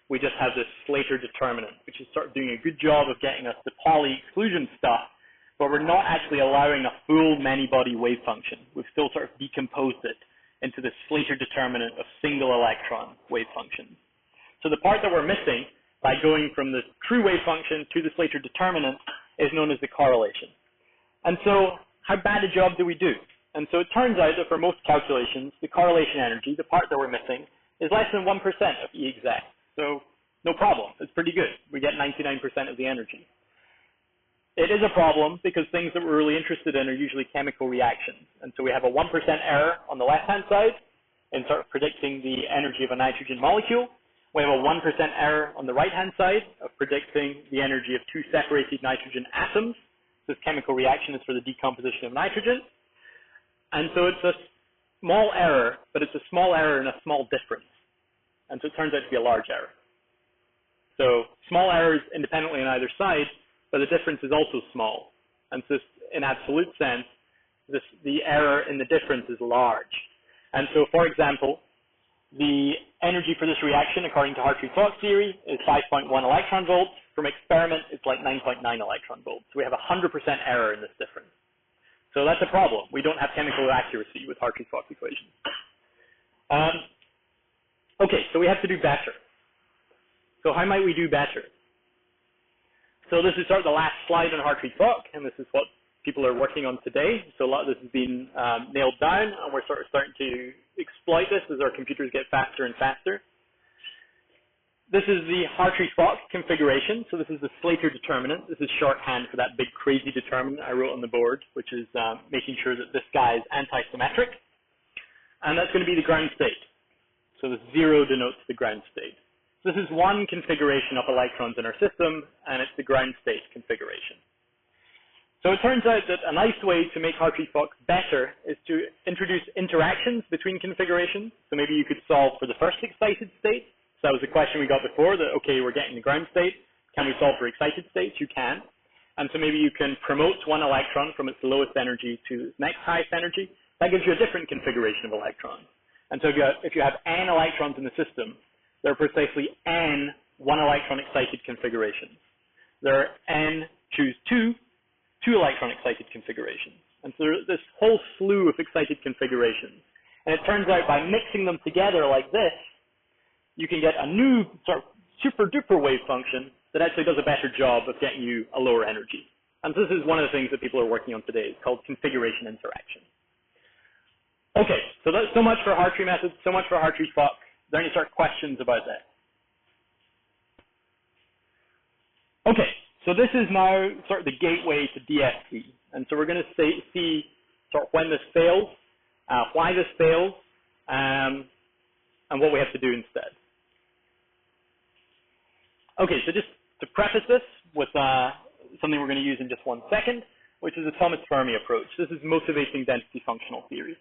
We just have this Slater determinant, which is sort of doing a good job of getting us the Pauli exclusion stuff, but we're not actually allowing a full many-body wave function. We've still sort of decomposed it into the Slater determinant of single electron wave functions. So the part that we're missing by going from the true wave function to the Slater determinant is known as the correlation. And so how bad a job do we do? And so it turns out that for most calculations, the correlation energy, the part that we're missing, is less than 1% of E exact. So no problem. It's pretty good. We get 99% of the energy. It is a problem because things that we're really interested in are usually chemical reactions. And so we have a 1% error on the left-hand side in sort of predicting the energy of a nitrogen molecule. We have a 1% error on the right-hand side of predicting the energy of two separated nitrogen atoms. This chemical reaction is for the decomposition of nitrogen. And so it's a small error, but it's a small error and a small difference. And so it turns out to be a large error. So small errors independently on either side, but the difference is also small. And so in absolute sense, the error in the difference is large. And so, for example, the energy for this reaction, according to Hartree-Fock theory, is 5.1 electron volts. From experiment, it's like 9.9 electron volts. So we have 100% error in this difference. So that's a problem. We don't have chemical accuracy with Hartree-Fock equations. Okay, so we have to do better. So how might we do better? So this is sort of the last slide on Hartree-Fock, and this is what people are working on today. So a lot of this has been nailed down, and we're sort of starting to exploit this as our computers get faster and faster. This is the Hartree-Fock configuration. So this is the Slater determinant. This is shorthand for that big crazy determinant I wrote on the board, which is making sure that this guy is anti-symmetric. And that's going to be the ground state. So the 0 denotes the ground state. So this is one configuration of electrons in our system, and it's the ground state configuration. So it turns out that a nice way to make Hartree-Fock better is to introduce interactions between configurations. So maybe you could solve for the first excited state. So that was the question we got before, that, okay, we're getting the ground state. Can we solve for excited states? You can. And so maybe you can promote one electron from its lowest energy to its next highest energy. That gives you a different configuration of electrons. And so if you have n electrons in the system, there are precisely n one-electron excited configurations. There are n choose two electron excited configurations. And so there's this whole slew of excited configurations. And it turns out by mixing them together like this, you can get a new sort of super duper wave function that actually does a better job of getting you a lower energy. And so this is one of the things that people are working on today. It's called configuration interaction. Okay, so that's so much for Hartree methods, so much for Hartree-Fock. Are there any sort of questions about that? Okay, so this is now sort of the gateway to DFT. And so we're going to see sort of when this fails, why this fails, and what we have to do instead. Okay, so just to preface this with something we're going to use in just 1 second, which is the Thomas Fermi approach. This is motivating density functional theory.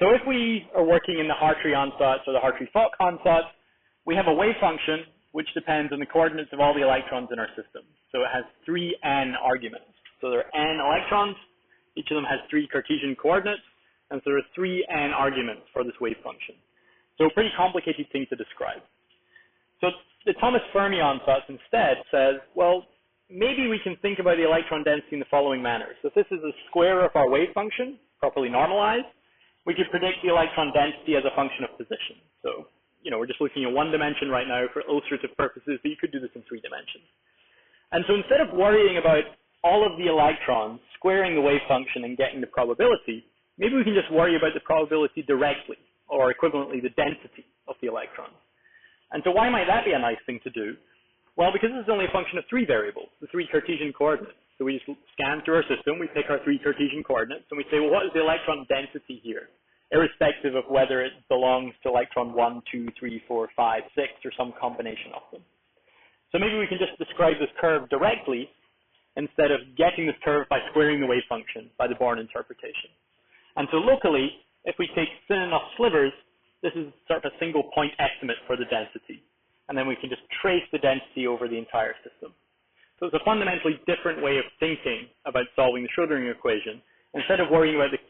So if we are working in the Hartree ansatz or the Hartree-Fock ansatz, we have a wave function which depends on the coordinates of all the electrons in our system. So it has 3n arguments. So there are n electrons, each of them has 3 Cartesian coordinates, and so there are 3n arguments for this wave function. So a pretty complicated thing to describe. So the Thomas Fermi ansatz instead says, well, maybe we can think about the electron density in the following manner. So if this is the square of our wave function, properly normalized, we could predict the electron density as a function of position. So, we're just looking at 1 dimension right now for illustrative purposes, but you could do this in 3 dimensions. And so instead of worrying about all of the electrons squaring the wave function and getting the probability, maybe we can just worry about the probability directly, or equivalently the density of the electrons. And so why might that be a nice thing to do? Well, because this is only a function of 3 variables, the 3 Cartesian coordinates. So we just scan through our system, we pick our 3 Cartesian coordinates, and we say, well, what is the electron density here? Irrespective of whether it belongs to electron 1, 2, 3, 4, 5, 6, or some combination of them. So maybe we can just describe this curve directly instead of getting this curve by squaring the wave function by the Born interpretation. And so locally, if we take thin enough slivers, this is sort of a single point estimate for the density. And then we can just trace the density over the entire system. So it's a fundamentally different way of thinking about solving the Schrödinger equation. Instead of worrying about the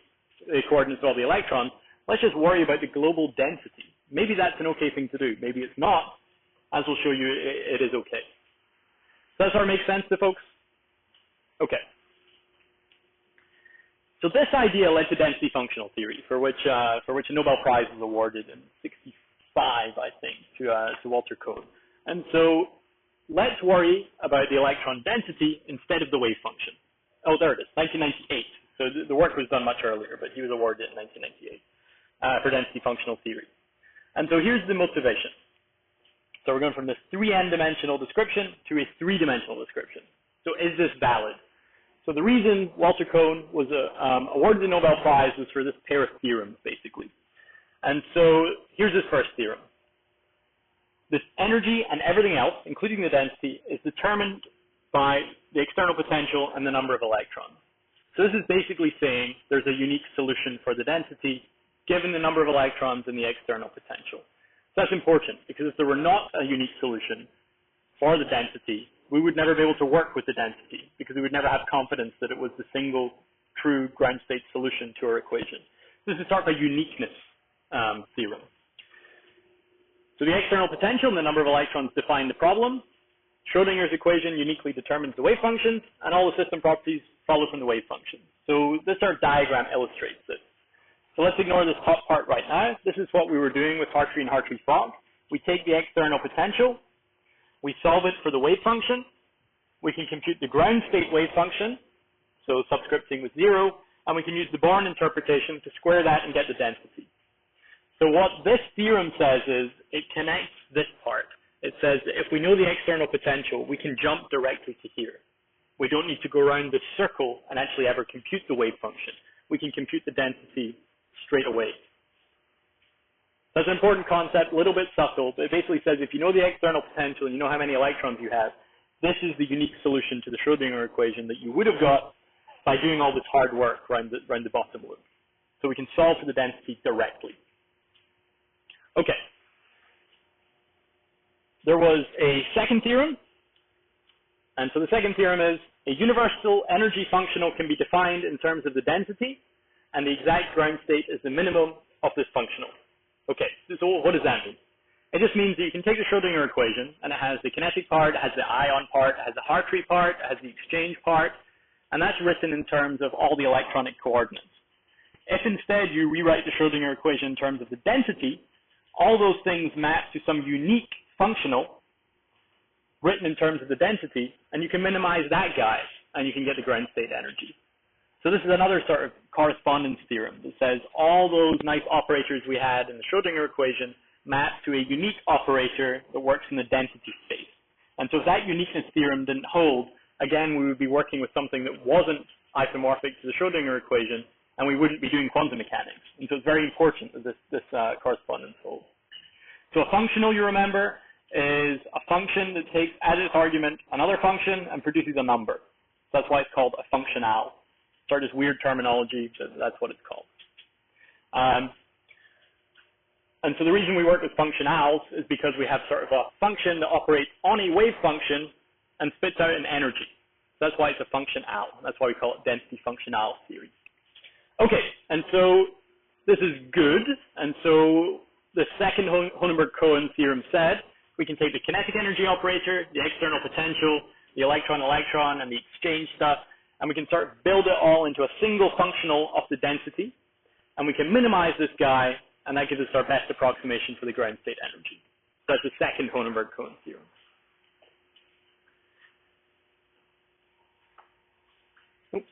coordinates of all the electrons, let's just worry about the global density. Maybe that's an okay thing to do. Maybe it's not. As we'll show you, it is okay. Does that sort of make sense to folks? Okay. So this idea led to density functional theory, for which a Nobel Prize was awarded in '65, I think, to Walter Kohn. And so let's worry about the electron density instead of the wave function. Oh, there it is, 1998. So the work was done much earlier, but he was awarded in 1998 for density functional theory. And so here's the motivation. So we're going from this 3n dimensional description to a 3-dimensional description. So is this valid? So the reason Walter Kohn was awarded the Nobel Prize was for this pair of theorems, basically. And so here's his first theorem. This energy and everything else, including the density, is determined by the external potential and the number of electrons. So this is basically saying there's a unique solution for the density given the number of electrons and the external potential. So that's important, because if there were not a unique solution for the density, we would never be able to work with the density, because we would never have confidence that it was the single true ground state solution to our equation. This is sort of a uniqueness theorem. So the external potential and the number of electrons define the problem. Schrödinger's equation uniquely determines the wave functions, and all the system properties follow from the wave function. So this sort of diagram illustrates this. So let's ignore this top part right now. This is what we were doing with Hartree and Hartree-Fock. We take the external potential, we solve it for the wave function, we can compute the ground state wave function, so subscripting with 0, and we can use the Born interpretation to square that and get the density. So what this theorem says is it connects this part. it says that if we know the external potential, we can jump directly to here. We don't need to go around the circle and actually ever compute the wave function. We can compute the density straight away. That's an important concept, a little bit subtle, but it basically says if you know the external potential and you know how many electrons you have, this is the unique solution to the Schrodinger equation that you would have got by doing all this hard work around the bottom loop. So we can solve for the density directly. Okay. There was a second theorem. And so the second theorem is a universal energy functional can be defined in terms of the density, and the exact ground state is the minimum of this functional. Okay, so what does that mean? It just means that you can take the Schrodinger equation, and it has the kinetic part, it has the ion part, it has the Hartree part, it has the exchange part, and that's written in terms of all the electronic coordinates. If instead you rewrite the Schrodinger equation in terms of the density, all those things map to some unique functional written in terms of the density, and you can minimize that guy, and you can get the ground state energy. So this is another sort of correspondence theorem that says all those nice operators we had in the Schrodinger equation map to a unique operator that works in the density space. And so if that uniqueness theorem didn't hold, again, we would be working with something that wasn't isomorphic to the Schrodinger equation, and we wouldn't be doing quantum mechanics. And so it's very important that this correspondence holds. So a functional, you remember, is a function that takes as its argument another function and produces a number. So that's why it's called a functional. Sort of this weird terminology, but that's what it's called. And so the reason we work with functionals is because we have sort of a function that operates on a wave function and spits out an energy. So that's why it's a functional. That's why we call it density functional theory. Okay, and so this is good. And so the second Hohenberg-Cohen theorem said we can take the kinetic energy operator, the external potential, the electron-electron, and the exchange stuff, and we can sort of build it all into a single functional of the density, and we can minimize this guy, and that gives us our best approximation for the ground state energy. So that's the second Hohenberg-Cohen theorem. Oops.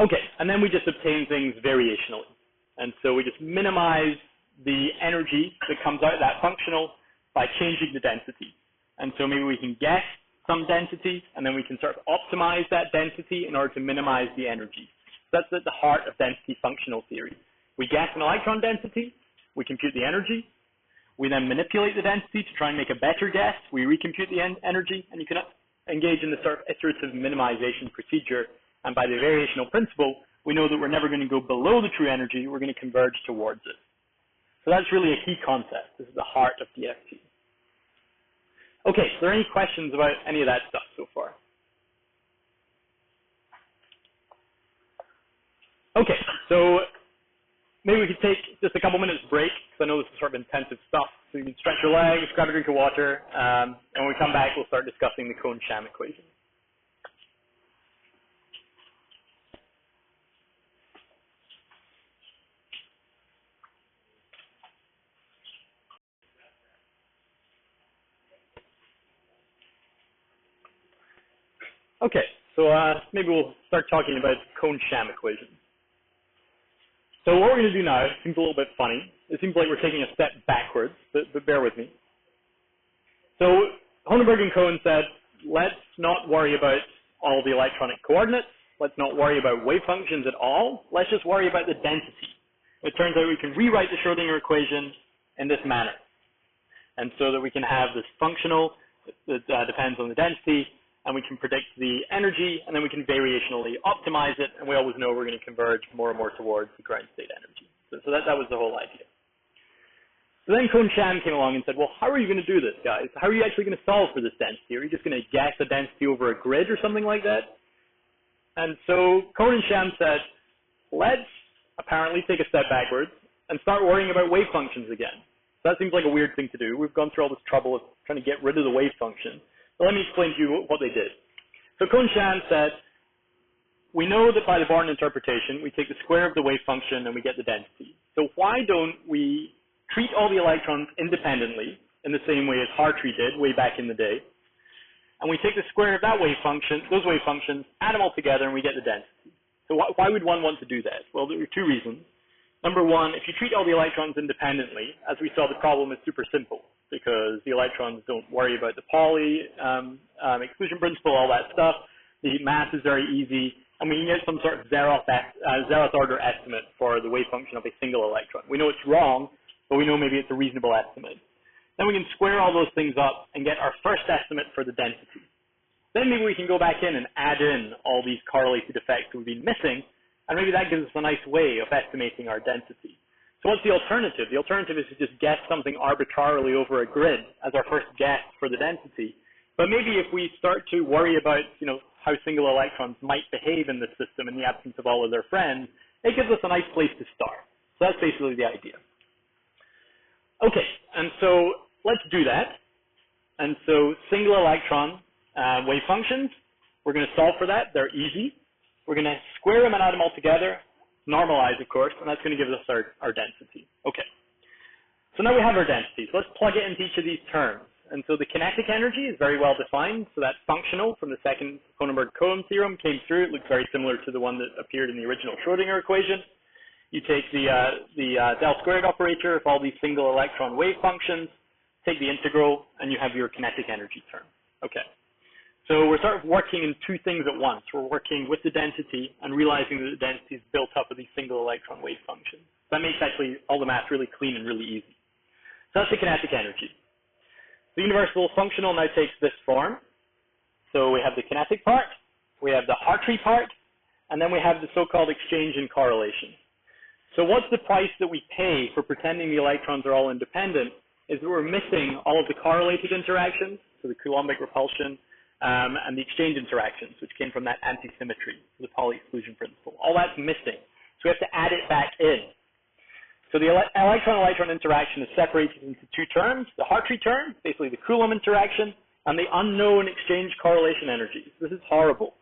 Okay, and then we just obtain things variationally. And so we just minimize the energy that comes out of that functional by changing the density. And so maybe we can guess some density, and then we can sort of optimize that density in order to minimize the energy. So that's at the heart of density functional theory. We guess an electron density, we compute the energy, we then manipulate the density to try and make a better guess, we recompute the energy, and you can engage in this sort of iterative minimization procedure. And by the variational principle, we know that we're never going to go below the true energy, we're going to converge towards it. So that's really a key concept. This is the heart of DFT. Okay, so are there any questions about any of that stuff so far? Okay, so maybe we could take just a couple minutes break, because I know this is sort of intensive stuff. So you can stretch your legs, grab a drink of water, and when we come back, we'll start discussing the Cohen-Sham equation. Okay, so maybe we'll start talking about Cohen-Sham equations. So what we're going to do now seems a little bit funny. It seems like we're taking a step backwards, but bear with me. So Hohenberg and Cohen said, let's not worry about all the electronic coordinates. Let's not worry about wave functions at all. Let's just worry about the density. It turns out we can rewrite the Schrodinger equation in this manner. And so that we can have this functional that depends on the density, and we can predict the energy, and then we can variationally optimize it, and we always know we're going to converge more and more towards the ground state energy. So that was the whole idea. So then Cohen-Sham came along and said, well, how are you going to do this, guys? How are you actually going to solve for this density? Are you just going to guess a density over a grid or something like that? And so Cohen and Sham said, let's apparently take a step backwards and start worrying about wave functions again. So that seems like a weird thing to do. We've gone through all this trouble of trying to get rid of the wave function. But let me explain to you what they did. So Cohen and Sham said, we know that by the Born interpretation, we take the square of the wave function and we get the density. So why don't we treat all the electrons independently in the same way as Hartree did way back in the day, and we take the square of that wave function, those wave functions, add them all together, and we get the density. So why would one want to do that? Well, there are two reasons. Number one, if you treat all the electrons independently, as we saw, the problem is super simple because the electrons don't worry about the Pauli exclusion principle, all that stuff. The mass is very easy, and we can get some sort of zeroth order estimate for the wave function of a single electron. We know it's wrong, but we know maybe it's a reasonable estimate. Then we can square all those things up and get our first estimate for the density. Then maybe we can go back in and add in all these correlated effects we've been missing, and maybe that gives us a nice way of estimating our density. So what's the alternative? The alternative is to just guess something arbitrarily over a grid as our first guess for the density. But maybe if we start to worry about, how single electrons might behave in this system in the absence of all of their friends, it gives us a nice place to start. So that's basically the idea. Okay, and so let's do that. And so single electron wave functions, we're going to solve for that. They're easy. We're going to square them and add them all together, normalize, of course, and that's going to give us our density. Okay. So now we have our densities. Let's plug it into each of these terms. And so the kinetic energy is very well defined. So that's functional from the second Cronenberg-Cohen theorem came through. It looks very similar to the one that appeared in the original Schrodinger equation. You take the del squared operator of all these single electron wave functions, take the integral, and you have your kinetic energy term. Okay. So we're sort of working in two things at once. We're working with the density and realizing that the density is built up of these single electron wave functions. That makes actually all the math really clean and really easy. So that's the kinetic energy. The universal functional now takes this form. So we have the kinetic part, we have the Hartree part, and then we have the so-called exchange and correlation. So what's the price that we pay for pretending the electrons are all independent is that we're missing all of the correlated interactions, so the Coulombic repulsion, and the exchange interactions, which came from that anti-symmetry, the Pauli exclusion principle. All that's missing. So we have to add it back in. So the electron-electron interaction is separated into two terms, the Hartree term, basically the Coulomb interaction, and the unknown exchange correlation energies. This is horrible.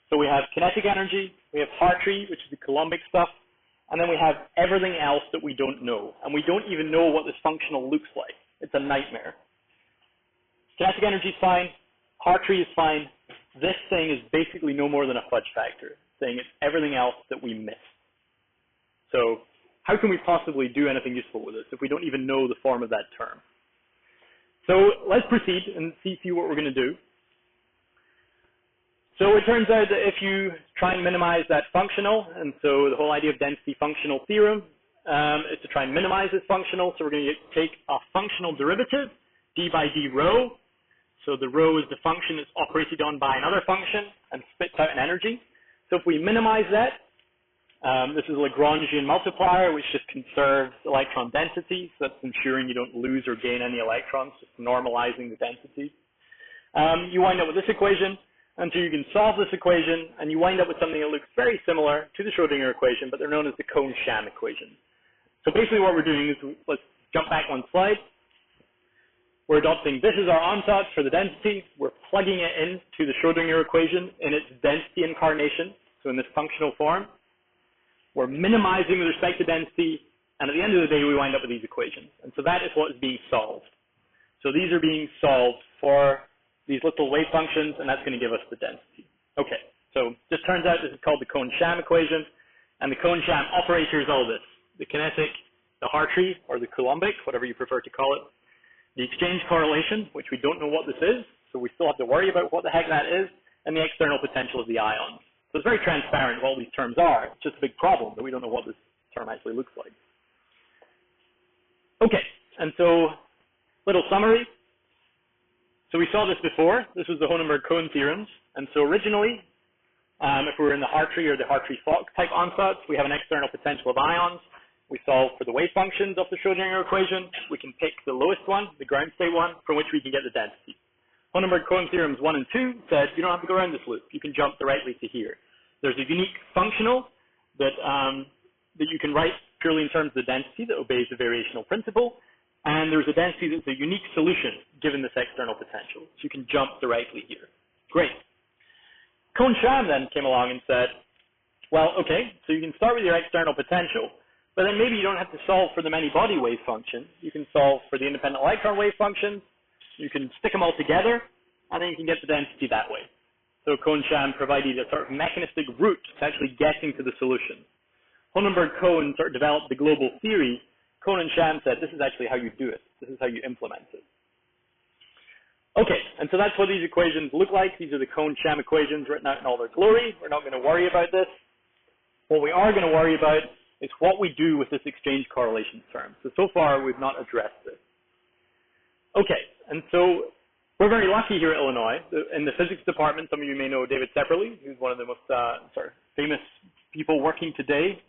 So we have kinetic energy, we have Hartree, which is the Coulombic stuff, and then we have everything else that we don't know. And we don't even know what this functional looks like. It's a nightmare. Kinetic energy is fine. Hartree is fine. This thing is basically no more than a fudge factor, saying it's everything else that we miss. So how can we possibly do anything useful with this if we don't even know the form of that term? So let's proceed and see what we're going to do. So it turns out that if you try and minimize that functional, and so the whole idea of density functional theorem is to try and minimize this functional. So we're going to take a functional derivative, d by d rho. So the rho is the function that's operated on by another function and spits out an energy. So if we minimize that, this is a Lagrangian multiplier, which just conserves electron density. So that's ensuring you don't lose or gain any electrons, just normalizing the density. You wind up with this equation. And so you can solve this equation, and you wind up with something that looks very similar to the Schrodinger equation, but they're known as the Cohn-Sham equation. So basically what we're doing is, let's jump back one slide. We're adopting, this is our ansatz for the density. We're plugging it into the Schrodinger equation in its density incarnation, so in this functional form. We're minimizing with respect to density, and at the end of the day, we wind up with these equations. And so that is what is being solved. So these are being solved for these little wave functions, and that's going to give us the density. Okay, so just turns out this is called the Cohn-Sham equation, and the Cohn-Sham operator is all this: the kinetic, the Hartree, or the Coulombic, whatever you prefer to call it, the exchange correlation, which we don't know what this is, so we still have to worry about what the heck that is, and the external potential of the ions. So it's very transparent what all these terms are. It's just a big problem that we don't know what this term actually looks like. Okay, and so little summary. So we saw this before. This was the Cronenberg-Cohen theorems. And so originally, if we were in the Hartree or the Hartree-Fock type ansatz, we have an external potential of ions. We solve for the wave functions of the Schrodinger equation. We can pick the lowest one, the ground state one, from which we can get the density. Cronenberg-Cohen theorems 1 and 2 said you don't have to go around this loop. You can jump directly to here. There's a unique functional that you can write purely in terms of the density that obeys the variational principle. And there's a density that's a unique solution given this external potential. So you can jump directly here. Great. Cohn-Sham then came along and said, well, okay, so you can start with your external potential, but then maybe you don't have to solve for the many-body wave function. You can solve for the independent electron wave functions. You can stick them all together, and then you can get the density that way. So Cohn-Sham provided a sort of mechanistic route to actually getting to the solution. Honenberg-Cohen sort of developed the global theory, Cohen and Sham said, this is actually how you do it. This is how you implement it. Okay, and so that's what these equations look like. These are the Cohen-Sham equations written out in all their glory. We're not going to worry about this. What we are going to worry about is what we do with this exchange correlation term. So far, we've not addressed this. Okay, and so we're very lucky here at Illinois. In the physics department, some of you may know David Sepperly, who's one of the most sort of famous people working today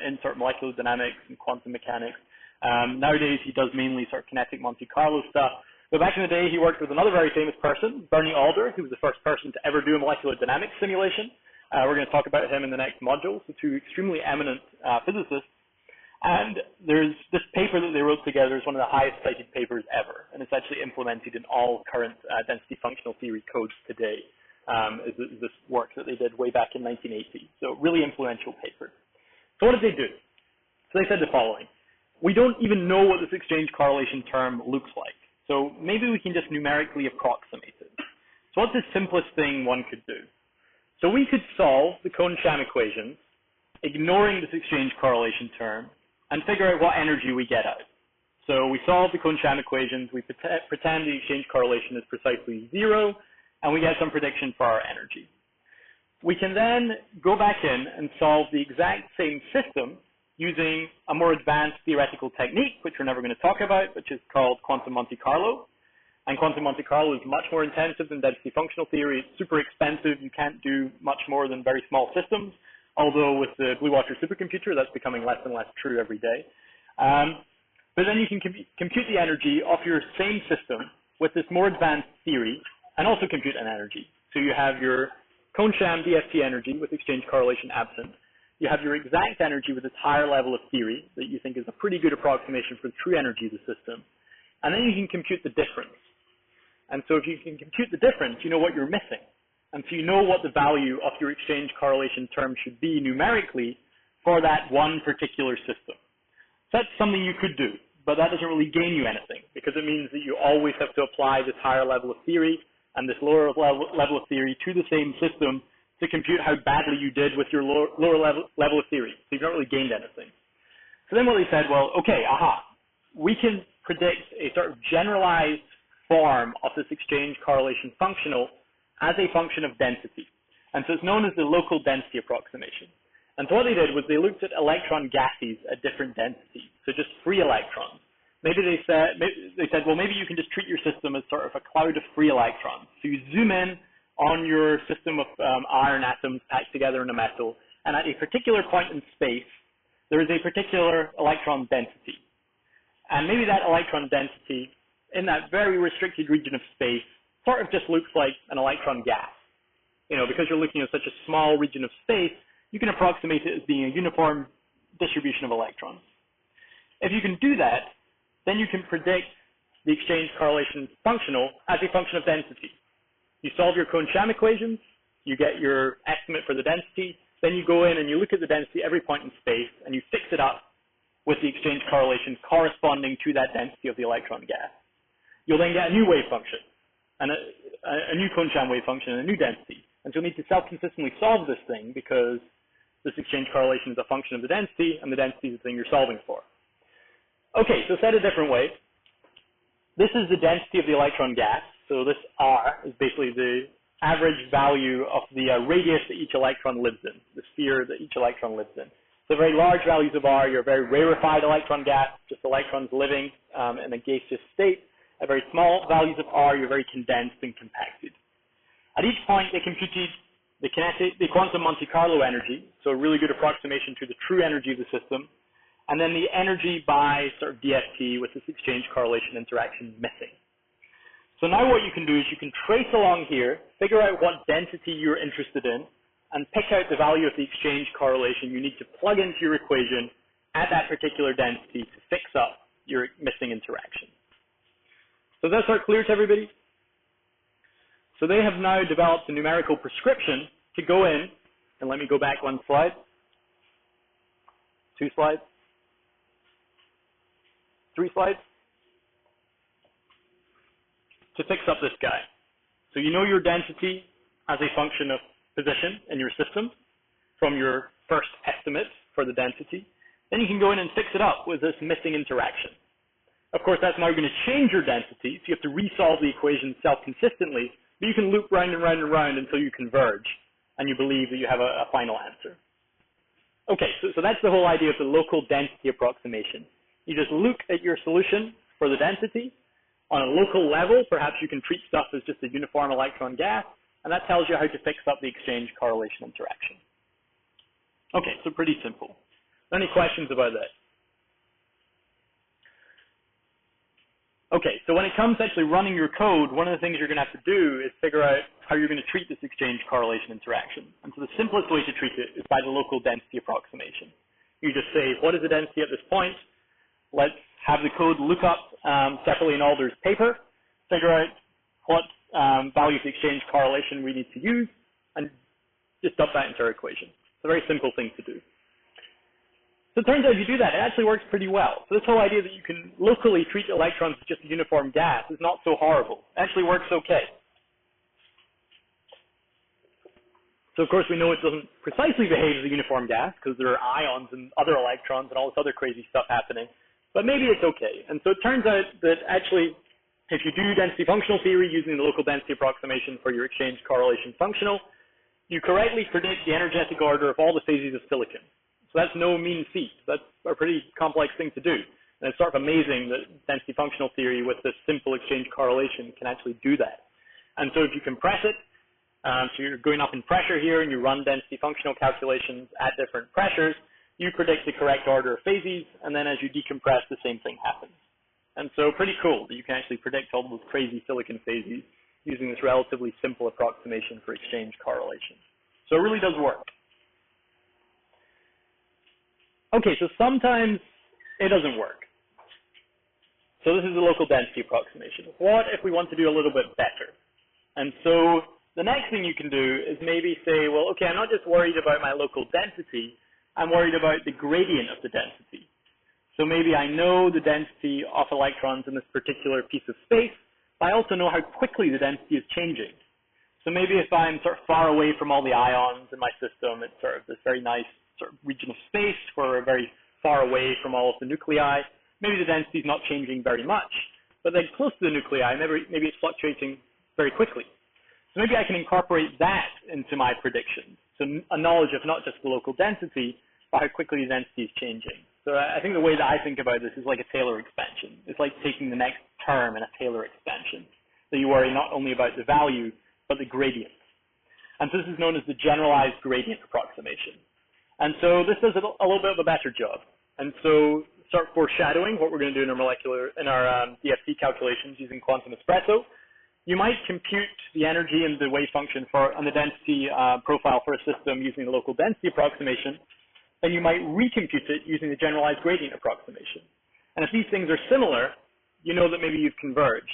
in sort of molecular dynamics and quantum mechanics. Nowadays, he does mainly sort of kinetic Monte Carlo stuff. But back in the day, he worked with another very famous person, Bernie Alder, who was the first person to ever do a molecular dynamics simulation. We're going to talk about him in the next module. So two extremely eminent physicists. And there's this paper that they wrote together is one of the highest cited papers ever. And it's actually implemented in all current density functional theory codes today. Is this work that they did way back in 1980. So really influential paper. So what did they do? So they said the following. We don't even know what this exchange correlation term looks like. So maybe we can just numerically approximate it. So what's the simplest thing one could do? So we could solve the Cohen-Sham equations, ignoring this exchange correlation term, and figure out what energy we get out. So we solve the Cohen-Sham equations, we pretend the exchange correlation is precisely 0, and we get some prediction for our energy. We can then go back in and solve the exact same system using a more advanced theoretical technique, which we're never going to talk about, which is called quantum Monte Carlo. And quantum Monte Carlo is much more intensive than density functional theory. It's super expensive. You can't do much more than very small systems, although with the Blue Water supercomputer, that's becoming less and less true every day. But then you can compute the energy of your same system with this more advanced theory and also compute an energy. So you have your Cohen-Sham DFT energy with exchange correlation absent. You have your exact energy with this higher level of theory that you think is a pretty good approximation for the true energy of the system. And then you can compute the difference. And so if you can compute the difference, you know what you're missing. And so you know what the value of your exchange correlation term should be numerically for that one particular system. So that's something you could do, but that doesn't really gain you anything because it means that you always have to apply this higher level of theory and this lower level of theory to the same system to compute how badly you did with your lower level of theory. So you've not really gained anything. So then what they said, well, okay, we can predict a sort of generalized form of this exchange correlation functional as a function of density. And so it's known as the local density approximation. And so what they did was they looked at electron gases at different densities, so just free electrons. Maybe they said, well, maybe you can just treat your system as sort of a cloud of free electrons. So you zoom in on your system of iron atoms packed together in a metal, and at a particular point in space, there is a particular electron density. And maybe that electron density in that very restricted region of space sort of just looks like an electron gas. You know, because you're looking at such a small region of space, you can approximate it as being a uniform distribution of electrons. If you can do that, then you can predict the exchange correlation functional as a function of density. You solve your Cohen-Sham equations, you get your estimate for the density, then you go in and you look at the density every point in space and you fix it up with the exchange correlation corresponding to that density of the electron gas. You'll then get a new wave function, and a new Cohen-Sham wave function and a new density. And so you'll need to self-consistently solve this thing because this exchange correlation is a function of the density and the density is the thing you're solving for. Okay, so said a different way, this is the density of the electron gas. So this R is basically the average value of the radius that each electron lives in, the sphere that each electron lives in. So very large values of R, you're a very rarefied electron gas, just electrons living in a gaseous state. At very small values of R, you're very condensed and compacted. At each point, they computed the quantum Monte Carlo energy, so a really good approximation to the true energy of the system, and then the energy by sort of DFT with this exchange correlation interaction missing. So now what you can do is you can trace along here, figure out what density you're interested in, and pick out the value of the exchange correlation you need to plug into your equation at that particular density to fix up your missing interaction. So does that start clear to everybody? So they have now developed a numerical prescription to go in, and let me go back one slide, 2 slides, 3 slides, to fix up this guy. So you know your density as a function of position in your system from your first estimate for the density, then you can go in and fix it up with this missing interaction. Of course, that's now going to change your density, so you have to resolve the equation self-consistently, but you can loop round and round and round until you converge, and you believe that you have a final answer. Okay, so that's the whole idea of the local density approximation. You just look at your solution for the density. On a local level, perhaps you can treat stuff as just a uniform electron gas, and that tells you how to fix up the exchange correlation interaction. Okay, so pretty simple. Any questions about that? Okay, so when it comes to actually running your code, one of the things you're going to have to do is figure out how you're going to treat this exchange correlation interaction. And so the simplest way to treat it is by the local density approximation. You just say, what is the density at this point? Let's have the code look up separately in Alder's paper, figure out what value of the exchange correlation we need to use, and just dump that into our equation. It's a very simple thing to do. So it turns out if you do that, it actually works pretty well. So this whole idea that you can locally treat electrons as just a uniform gas is not so horrible. It actually works okay. So of course we know it doesn't precisely behave as a uniform gas because there are ions and other electrons and all this other crazy stuff happening. But maybe it's okay. And so it turns out that actually if you do density functional theory using the local density approximation for your exchange correlation functional, you correctly predict the energetic order of all the phases of silicon. So that's no mean feat. That's a pretty complex thing to do. And it's sort of amazing that density functional theory with this simple exchange correlation can actually do that. And so if you compress it, so you're going up in pressure here and you run density functional calculations at different pressures, you predict the correct order of phases, and then as you decompress, the same thing happens. And so pretty cool that you can actually predict all those crazy silicon phases using this relatively simple approximation for exchange correlation. So it really does work. Okay, so sometimes it doesn't work. So this is the local density approximation. What if we want to do a little bit better? And so the next thing you can do is maybe say, well, okay, I'm not just worried about my local density, I'm worried about the gradient of the density. So maybe I know the density of electrons in this particular piece of space, but I also know how quickly the density is changing. So maybe if I'm sort of far away from all the ions in my system, it's sort of this very nice sort of region of space where we're very far away from all of the nuclei. Maybe the density is not changing very much, but then close to the nuclei, maybe it's fluctuating very quickly. So maybe I can incorporate that into my predictions. So a knowledge of not just the local density, but how quickly the density is changing. So I think the way that I think about this is like a Taylor expansion. It's like taking the next term in a Taylor expansion. So you worry not only about the value, but the gradient. And so this is known as the generalized gradient approximation. And so this does a little bit of a better job. And so start foreshadowing what we're going to do in our DFT calculations using quantum espresso. You might compute the energy and the wave function and the density profile for a system using the local density approximation. Then you might recompute it using the generalized gradient approximation. And if these things are similar, you know that maybe you've converged.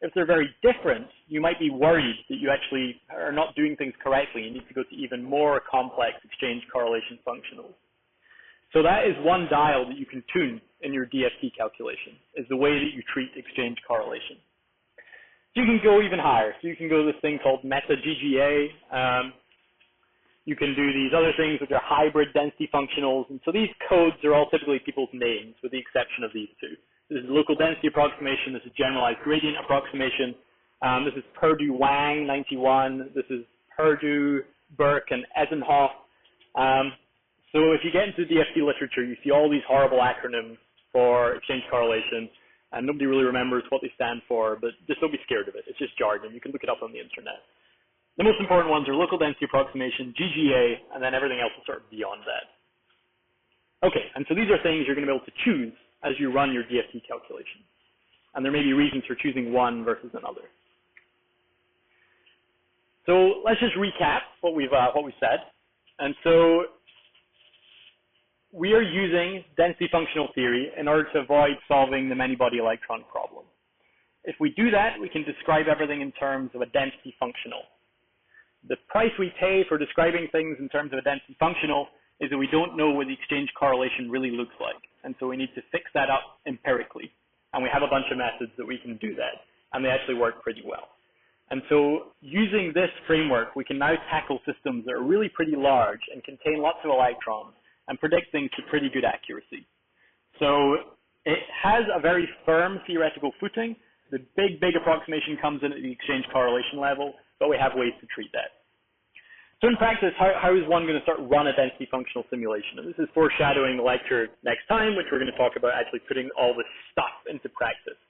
If they're very different, you might be worried that you actually are not doing things correctly. You need to go to even more complex exchange correlation functionals. So that is one dial that you can tune in your DFT calculation, is the way that you treat exchange correlation. So you can go even higher. So you can go to this thing called meta GGA. You can do these other things which are hybrid density functionals. And so these codes are all typically people's names with the exception of these two. This is local density approximation. This is generalized gradient approximation. This is Purdue-Wang 91. This is Purdue, Burke, and Eisenhoff. So if you get into the DFT literature, you see all these horrible acronyms for exchange correlation, and nobody really remembers what they stand for, but just don't be scared of it. It's just jargon. You can look it up on the internet. The most important ones are local density approximation, GGA, and then everything else is sort of beyond that. Okay, and so these are things you're going to be able to choose as you run your DFT calculation. And there may be reasons for choosing one versus another. So let's just recap what we've said. And so we are using density functional theory in order to avoid solving the many-body electron problem. If we do that, we can describe everything in terms of a density functional. The price we pay for describing things in terms of a density functional is that we don't know what the exchange correlation really looks like. And so we need to fix that up empirically. And we have a bunch of methods that we can do that. And they actually work pretty well. And so using this framework, we can now tackle systems that are really pretty large and contain lots of electrons and predict things to pretty good accuracy. So it has a very firm theoretical footing. The big approximation comes in at the exchange correlation level, but we have ways to treat that. So in practice, how is one going to start run a density functional simulation? And this is foreshadowing the lecture next time, which we're going to talk about actually putting all this stuff into practice.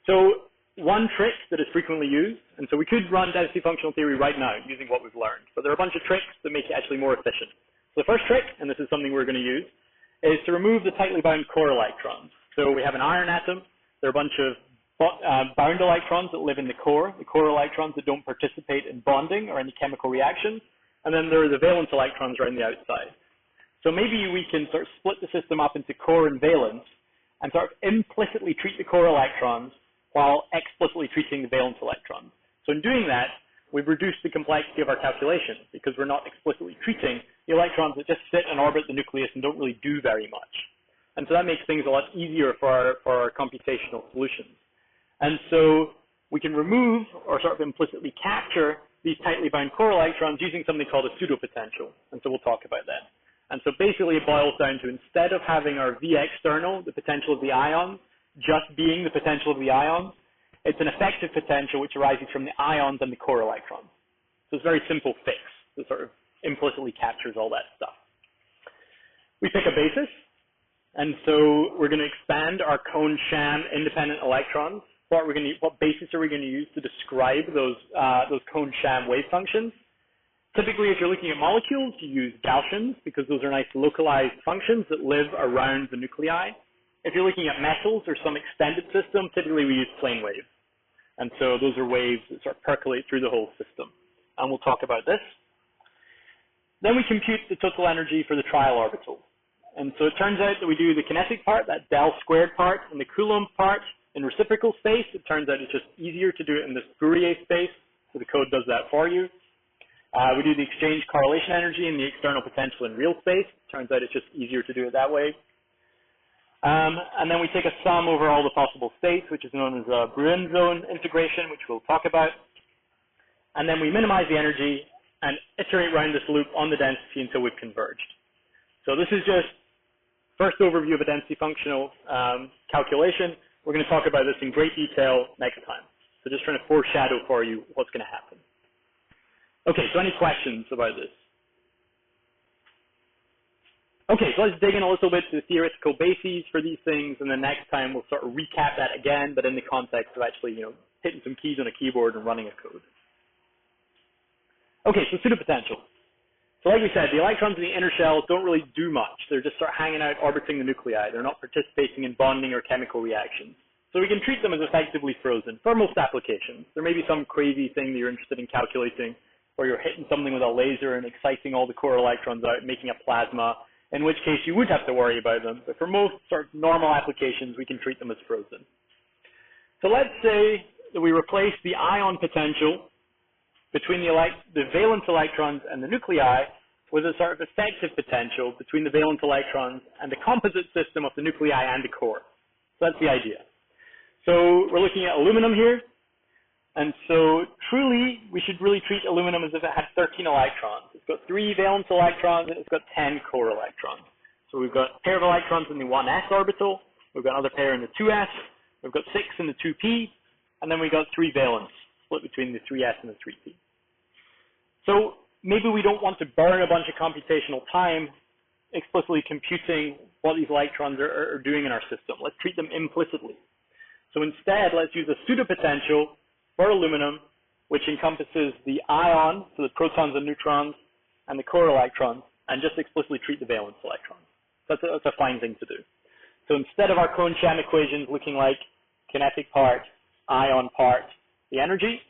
So one trick that is frequently used, and so we could run density functional theory right now using what we've learned, but there are a bunch of tricks that make it actually more efficient. So the first trick, and this is something we're going to use, is to remove the tightly bound core electrons. So we have an iron atom, there are a bunch of bound electrons that live in the core electrons that don't participate in bonding or any chemical reactions, and then there are the valence electrons around the outside. So maybe we can sort of split the system up into core and valence and sort of implicitly treat the core electrons while explicitly treating the valence electrons. So in doing that, we've reduced the complexity of our calculation because we're not explicitly treating the electrons that just sit and orbit the nucleus and don't really do very much. And so that makes things a lot easier for our computational solutions. And so we can remove or sort of implicitly capture these tightly bound core electrons using something called a pseudopotential. And so we'll talk about that. And so basically it boils down to, instead of having our V external, the potential of the ions, just being the potential of the ions, it's an effective potential which arises from the ions and the core electrons. So it's a very simple fix that sort of implicitly captures all that stuff. We pick a basis. And so we're going to expand our cone-sham independent electrons. What basis are we going to use to describe those cone-sham wave functions? Typically, if you're looking at molecules, you use Gaussians because those are nice localized functions that live around the nuclei. If you're looking at metals or some extended system, typically we use plane waves. And so those are waves that sort of percolate through the whole system. And we'll talk about this. Then we compute the total energy for the trial orbital. And so it turns out that we do the kinetic part, that del squared part, and the Coulomb part in reciprocal space. It turns out it's just easier to do it in this Fourier space, so the code does that for you. We do the exchange correlation energy and the external potential in real space. It turns out it's just easier to do it that way. And then we take a sum over all the possible states, which is known as a Bruin zone integration, which we'll talk about. And then we minimize the energy and iterate around this loop on the density until we've converged. So this is just first overview of a density functional calculation. We're going to talk about this in great detail next time. So just trying to foreshadow for you what's going to happen. Okay, so any questions about this? Okay, so let's dig in a little bit to the theoretical bases for these things, and then next time we'll sort of recap that again, but in the context of actually, hitting some keys on a keyboard and running a code. Okay, so pseudopotential. So like we said, the electrons in the inner shells don't really do much. They're just sort of hanging out, orbiting the nuclei. They're not participating in bonding or chemical reactions. So we can treat them as effectively frozen for most applications. There may be some crazy thing that you're interested in calculating, or you're hitting something with a laser and exciting all the core electrons out, making a plasma, in which case you would have to worry about them. But for most sort of normal applications, we can treat them as frozen. So let's say that we replace the ion potential between the valence electrons and the nuclei with a sort of effective potential between the valence electrons and the composite system of the nuclei and the core. So that's the idea. So we're looking at aluminum here. And so truly, we should really treat aluminum as if it had 13 electrons. It's got 3 valence electrons and it's got 10 core electrons. So we've got a pair of electrons in the 1s orbital. We've got another pair in the 2s. We've got 6 in the 2p. And then we've got 3 valence split between the 3s and the 3p. So maybe we don't want to burn a bunch of computational time explicitly computing what these electrons are doing in our system. Let's treat them implicitly. So instead, let's use a pseudopotential for aluminum, which encompasses the ion, so the protons and neutrons, and the core electrons, and just explicitly treat the valence electrons. That's a fine thing to do. So instead of our cone-sham equations looking like kinetic part, ion part, the energy,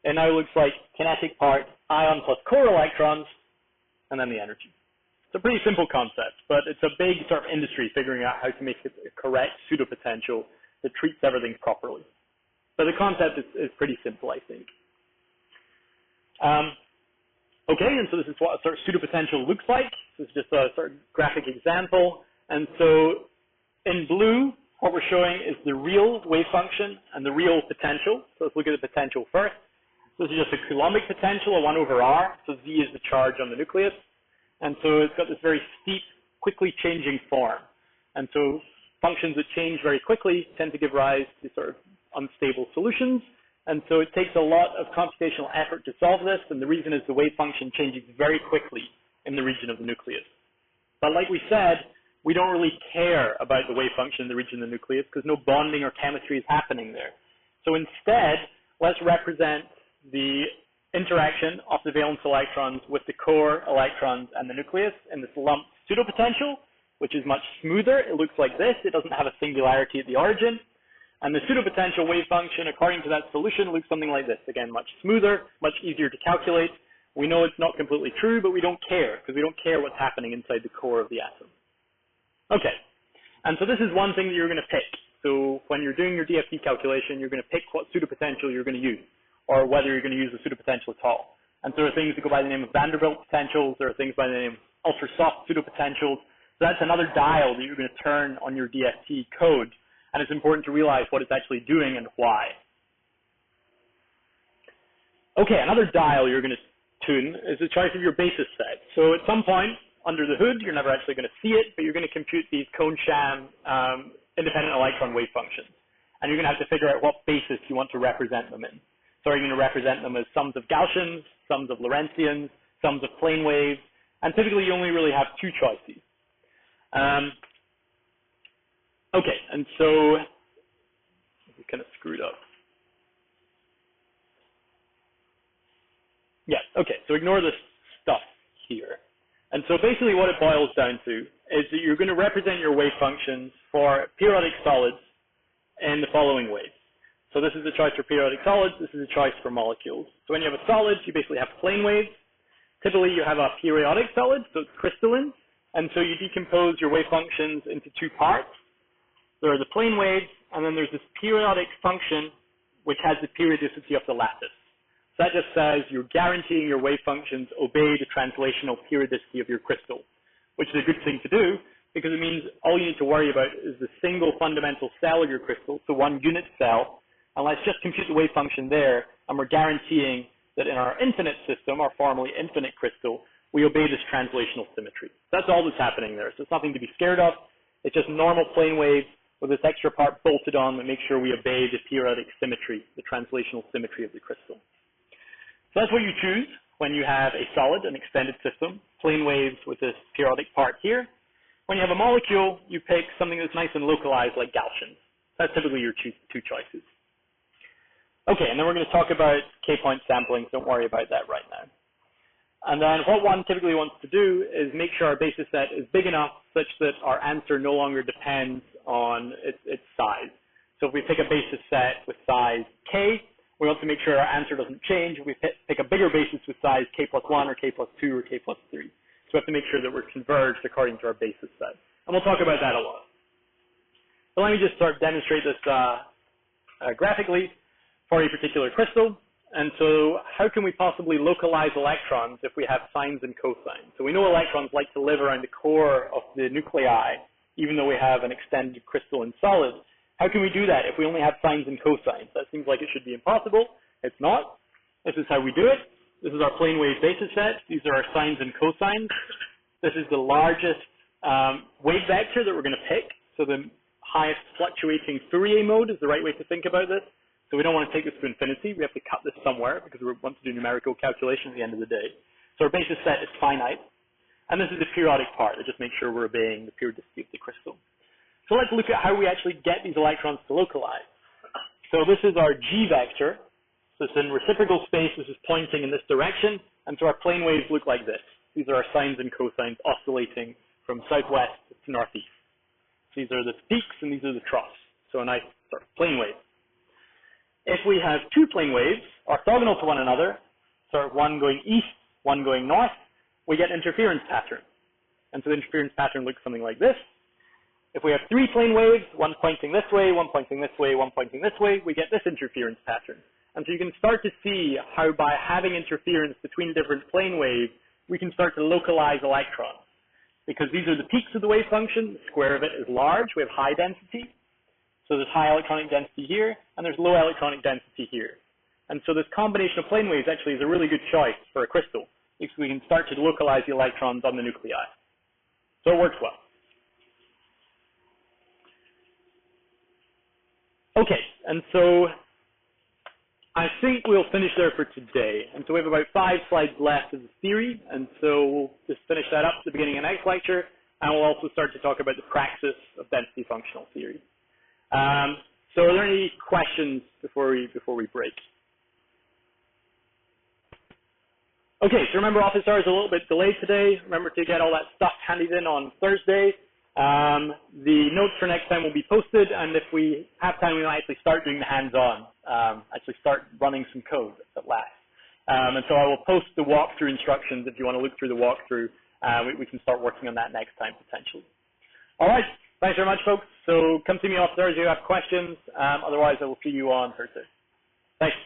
it now looks like kinetic part, ion plus core electrons, and then the energy. It's a pretty simple concept, but it's a big sort of industry figuring out how to make it a correct pseudopotential that treats everything properly. But the concept is pretty simple, I think. Okay, and so this is what a sort of pseudopotential looks like. This is just a sort of graphic example. And so in blue, what we're showing is the real wave function and the real potential. So let's look at the potential first. This is just a Coulombic potential, a 1 over r. So Z is the charge on the nucleus. And so it's got this very steep, quickly changing form. And so functions that change very quickly tend to give rise to sort of unstable solutions. And so it takes a lot of computational effort to solve this, and the reason is the wave function changes very quickly in the region of the nucleus. But like we said, we don't really care about the wave function in the region of the nucleus because no bonding or chemistry is happening there. So instead, let's represent the interaction of the valence electrons with the core electrons and the nucleus in this lumped pseudopotential, which is much smoother. It looks like this. It doesn't have a singularity at the origin. And the pseudopotential wave function, according to that solution, looks something like this. Again, much smoother, much easier to calculate. We know it's not completely true, but we don't care, because we don't care what's happening inside the core of the atom. Okay, and so this is one thing that you're going to pick. So when you're doing your DFT calculation, you're going to pick what pseudopotential you're going to use, or whether you're going to use the pseudopotential at all. And so there are things that go by the name of Vanderbilt potentials, there are things by the name of ultra-soft pseudopotentials. So that's another dial that you're going to turn on your DFT code, and it's important to realize what it's actually doing and why. Okay, another dial you're going to tune is the choice of your basis set. So at some point, under the hood, you're never actually going to see it, but you're going to compute these cone-sham independent electron wave functions. And you're going to have to figure out what basis you want to represent them in. So are you going to represent them as sums of Gaussians, sums of Lorentzians, sums of plane waves? And typically you only really have two choices. Okay, and so we kind of screwed up. Yeah, okay, so ignore this stuff here. And so basically what it boils down to is that you're going to represent your wave functions for periodic solids in the following ways. So this is a choice for periodic solids, this is a choice for molecules. So when you have a solid, you basically have plane waves. Typically you have a periodic solid, so it's crystalline. And so you decompose your wave functions into two parts. There are the plane waves, and then there's this periodic function which has the periodicity of the lattice. So that just says you're guaranteeing your wave functions obey the translational periodicity of your crystal, which is a good thing to do because it means all you need to worry about is the single fundamental cell of your crystal, so one unit cell, and let's just compute the wave function there, and we're guaranteeing that in our infinite system, our formally infinite crystal, we obey this translational symmetry. That's all that's happening there. So it's nothing to be scared of. It's just normal plane waves with this extra part bolted on that makes sure we obey the periodic symmetry, the translational symmetry of the crystal. So that's what you choose when you have a solid, an extended system, plane waves with this periodic part here. When you have a molecule, you pick something that's nice and localized like Gaussians. That's typically your two choices. Okay, and then we're going to talk about K-point sampling, so don't worry about that right now. And then what one typically wants to do is make sure our basis set is big enough such that our answer no longer depends on its size. So if we pick a basis set with size K, we want to make sure our answer doesn't change. We pick a bigger basis with size K plus 1 or K plus 2 or K plus 3. So we have to make sure that we're converged according to our basis set. And we'll talk about that a lot. So let me just start demonstrate this graphically for a particular crystal. And so how can we possibly localize electrons if we have sines and cosines? So we know electrons like to live around the core of the nuclei, even though we have an extended crystalline solid. How can we do that if we only have sines and cosines? That seems like it should be impossible. It's not. This is how we do it. This is our plane wave basis set. These are our sines and cosines. This is the largest wave vector that we're going to pick. So the highest fluctuating Fourier mode is the right way to think about this. So we don't want to take this to infinity. We have to cut this somewhere because we want to do numerical calculation at the end of the day. So our basis set is finite. And this is the periodic part that just makes sure we're obeying the periodicity of the crystal. So let's look at how we actually get these electrons to localize. So this is our G vector. So it's in reciprocal space. This is pointing in this direction. And so our plane waves look like this. These are our sines and cosines oscillating from southwest to northeast. So these are the peaks and these are the troughs. So a nice sort of plane wave. If we have two plane waves orthogonal to one another, sort of one going east, one going north, we get interference pattern. And so the interference pattern looks something like this. If we have three plane waves, one pointing this way, one pointing this way, one pointing this way, we get this interference pattern. And so you can start to see how by having interference between different plane waves, we can start to localize electrons. Because these are the peaks of the wave function, the square of it is large, we have high density. So there's high electronic density here, and there's low electronic density here. And so this combination of plane waves actually is a really good choice for a crystal, we can start to localize the electrons on the nuclei. So it works well. Okay, and so I think we'll finish there for today. And so we have about 5 slides left of the theory, and so we'll just finish that up at the beginning of next lecture, and we'll also start to talk about the praxis of density functional theory. So are there any questions before we break? Okay, so remember office hours are a little bit delayed today. Remember to get all that stuff handed in on Thursday. The notes for next time will be posted, and if we have time, we might actually start doing the hands-on, actually start running some code at last. And so I will post the walkthrough instructions if you want to look through the walkthrough. We can start working on that next time, potentially. All right, thanks very much, folks. So come see me off Thursday if you have questions. Otherwise, I will see you on Thursday. Thanks.